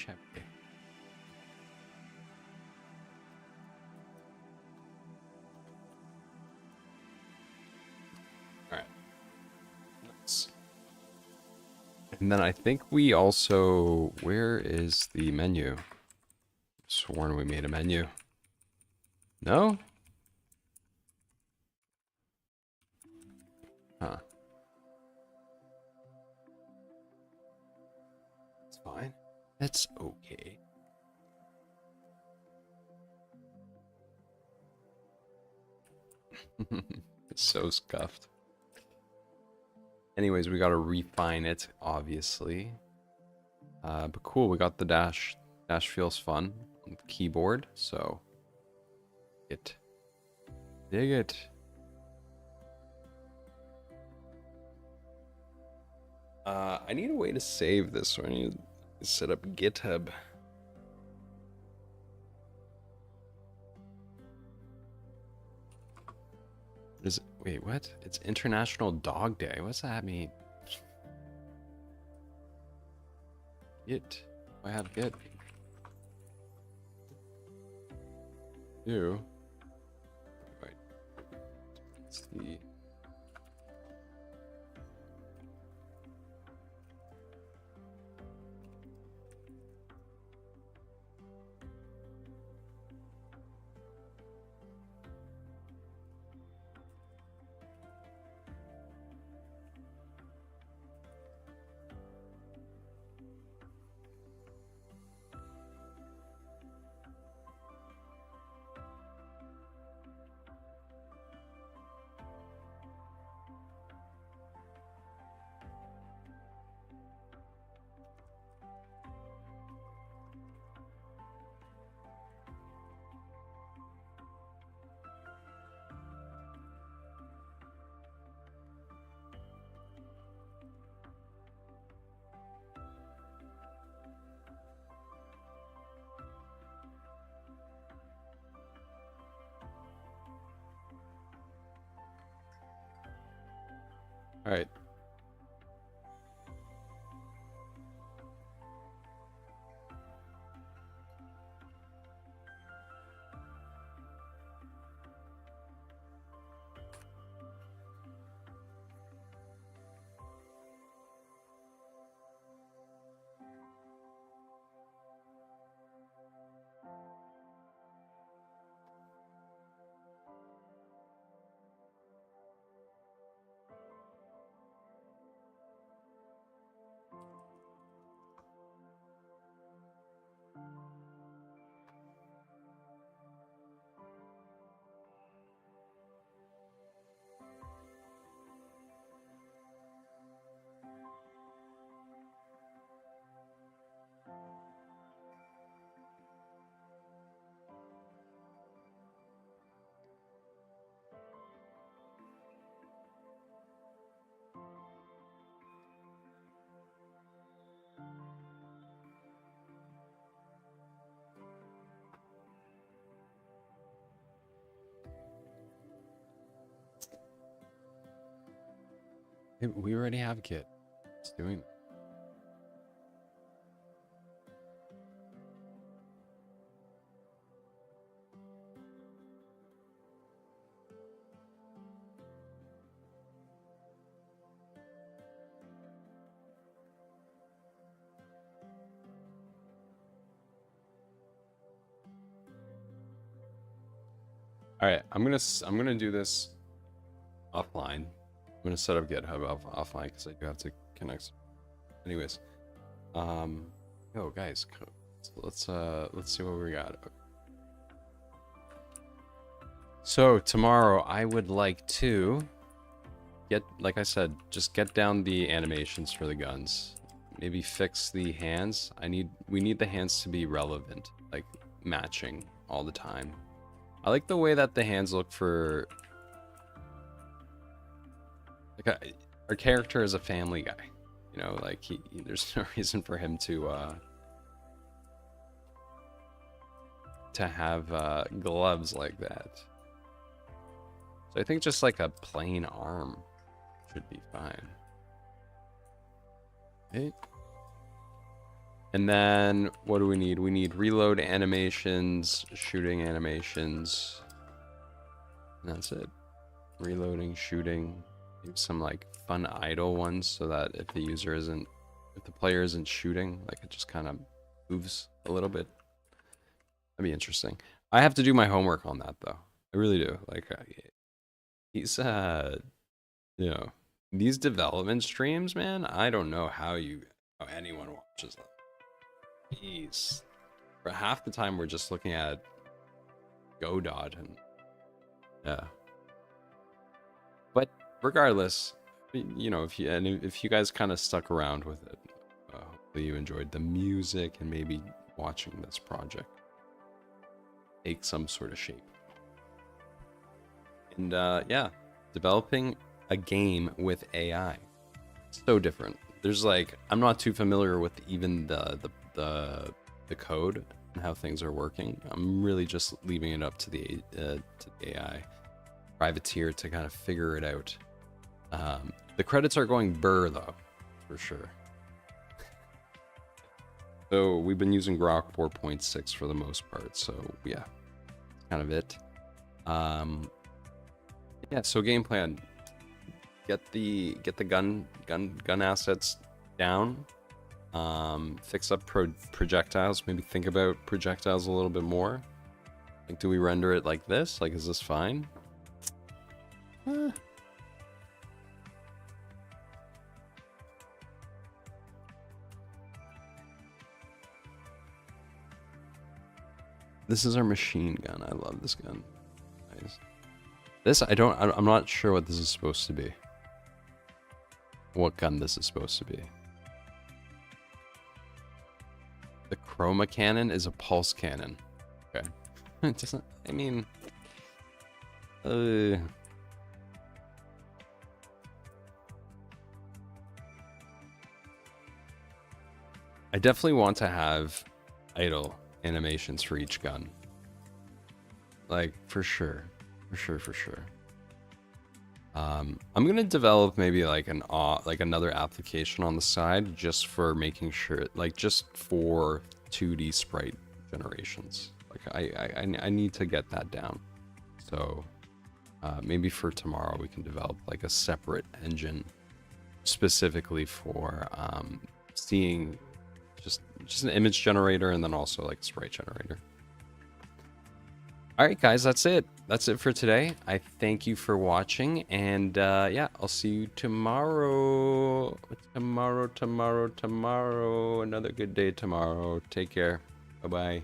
Alright. Nice. And then I think we also... Where is the menu? Sworn we made a menu. No? Huh. It's fine. It's okay. It's so scuffed. Anyways, we gotta refine it, obviously. But cool, we got the dash. Dash feels fun on the keyboard, so... Dig it. I need a way to save this, so I need to set up GitHub. Wait, what? It's International Dog Day. What's that mean? Git. I have Git. Ew. Right. Let's see. All right. We already have Git. It's doing. All right, I'm gonna do this offline. I'm gonna set up GitHub offline because I do have to connect. Anyways, yo guys, let's see what we got. So tomorrow I would like to get, like I said, just get down the animations for the guns. Maybe fix the hands. We need the hands to be relevant, like matching all the time. I like the way that the hands look for like our character is a family guy. You know, like there's no reason for him to have gloves like that. So I think just like a plain arm should be fine. Okay. And then what do we need? We need reload animations, shooting animations. And that's it. Reloading, shooting, maybe some like fun idle ones so that if the player isn't shooting, like it just kind of moves a little bit. That'd be interesting. I have to do my homework on that though. I really do. Like these you know, these development streams, man, I don't know how anyone watches them. Jeez. For half the time we're just looking at Godot and yeah. But regardless, you know, if you guys kind of stuck around with it, hopefully you enjoyed the music and maybe watching this project take some sort of shape. And yeah, developing a game with AI, so different. There's like, I'm not too familiar with even the code and how things are working. I'm really just leaving it up to the AI privateer to kind of figure it out. The credits are going burr though, for sure. So we've been using Grok 4.6 for the most part. So yeah, that's kind of it. Yeah. So game plan: get the gun assets down. Fix up projectiles. Maybe think about projectiles a little bit more. Like, do we render it like this? Like, is this fine? This is our machine gun. I love this gun. Nice. This, I'm not sure what this is supposed to be. What gun this is supposed to be. The chroma cannon is a pulse cannon. Okay. It doesn't, I mean... I definitely want to have idle animations for each gun. Like, for sure. For sure. I'm gonna develop maybe like another application on the side just for making sure, like just for 2D sprite generations. Like I need to get that down. So maybe for tomorrow we can develop like a separate engine specifically for seeing just an image generator and then also like a sprite generator. All right, guys, that's it. That's it for today. I thank you for watching, and yeah, I'll see you tomorrow. Tomorrow. Another good day tomorrow. Take care. Bye-bye.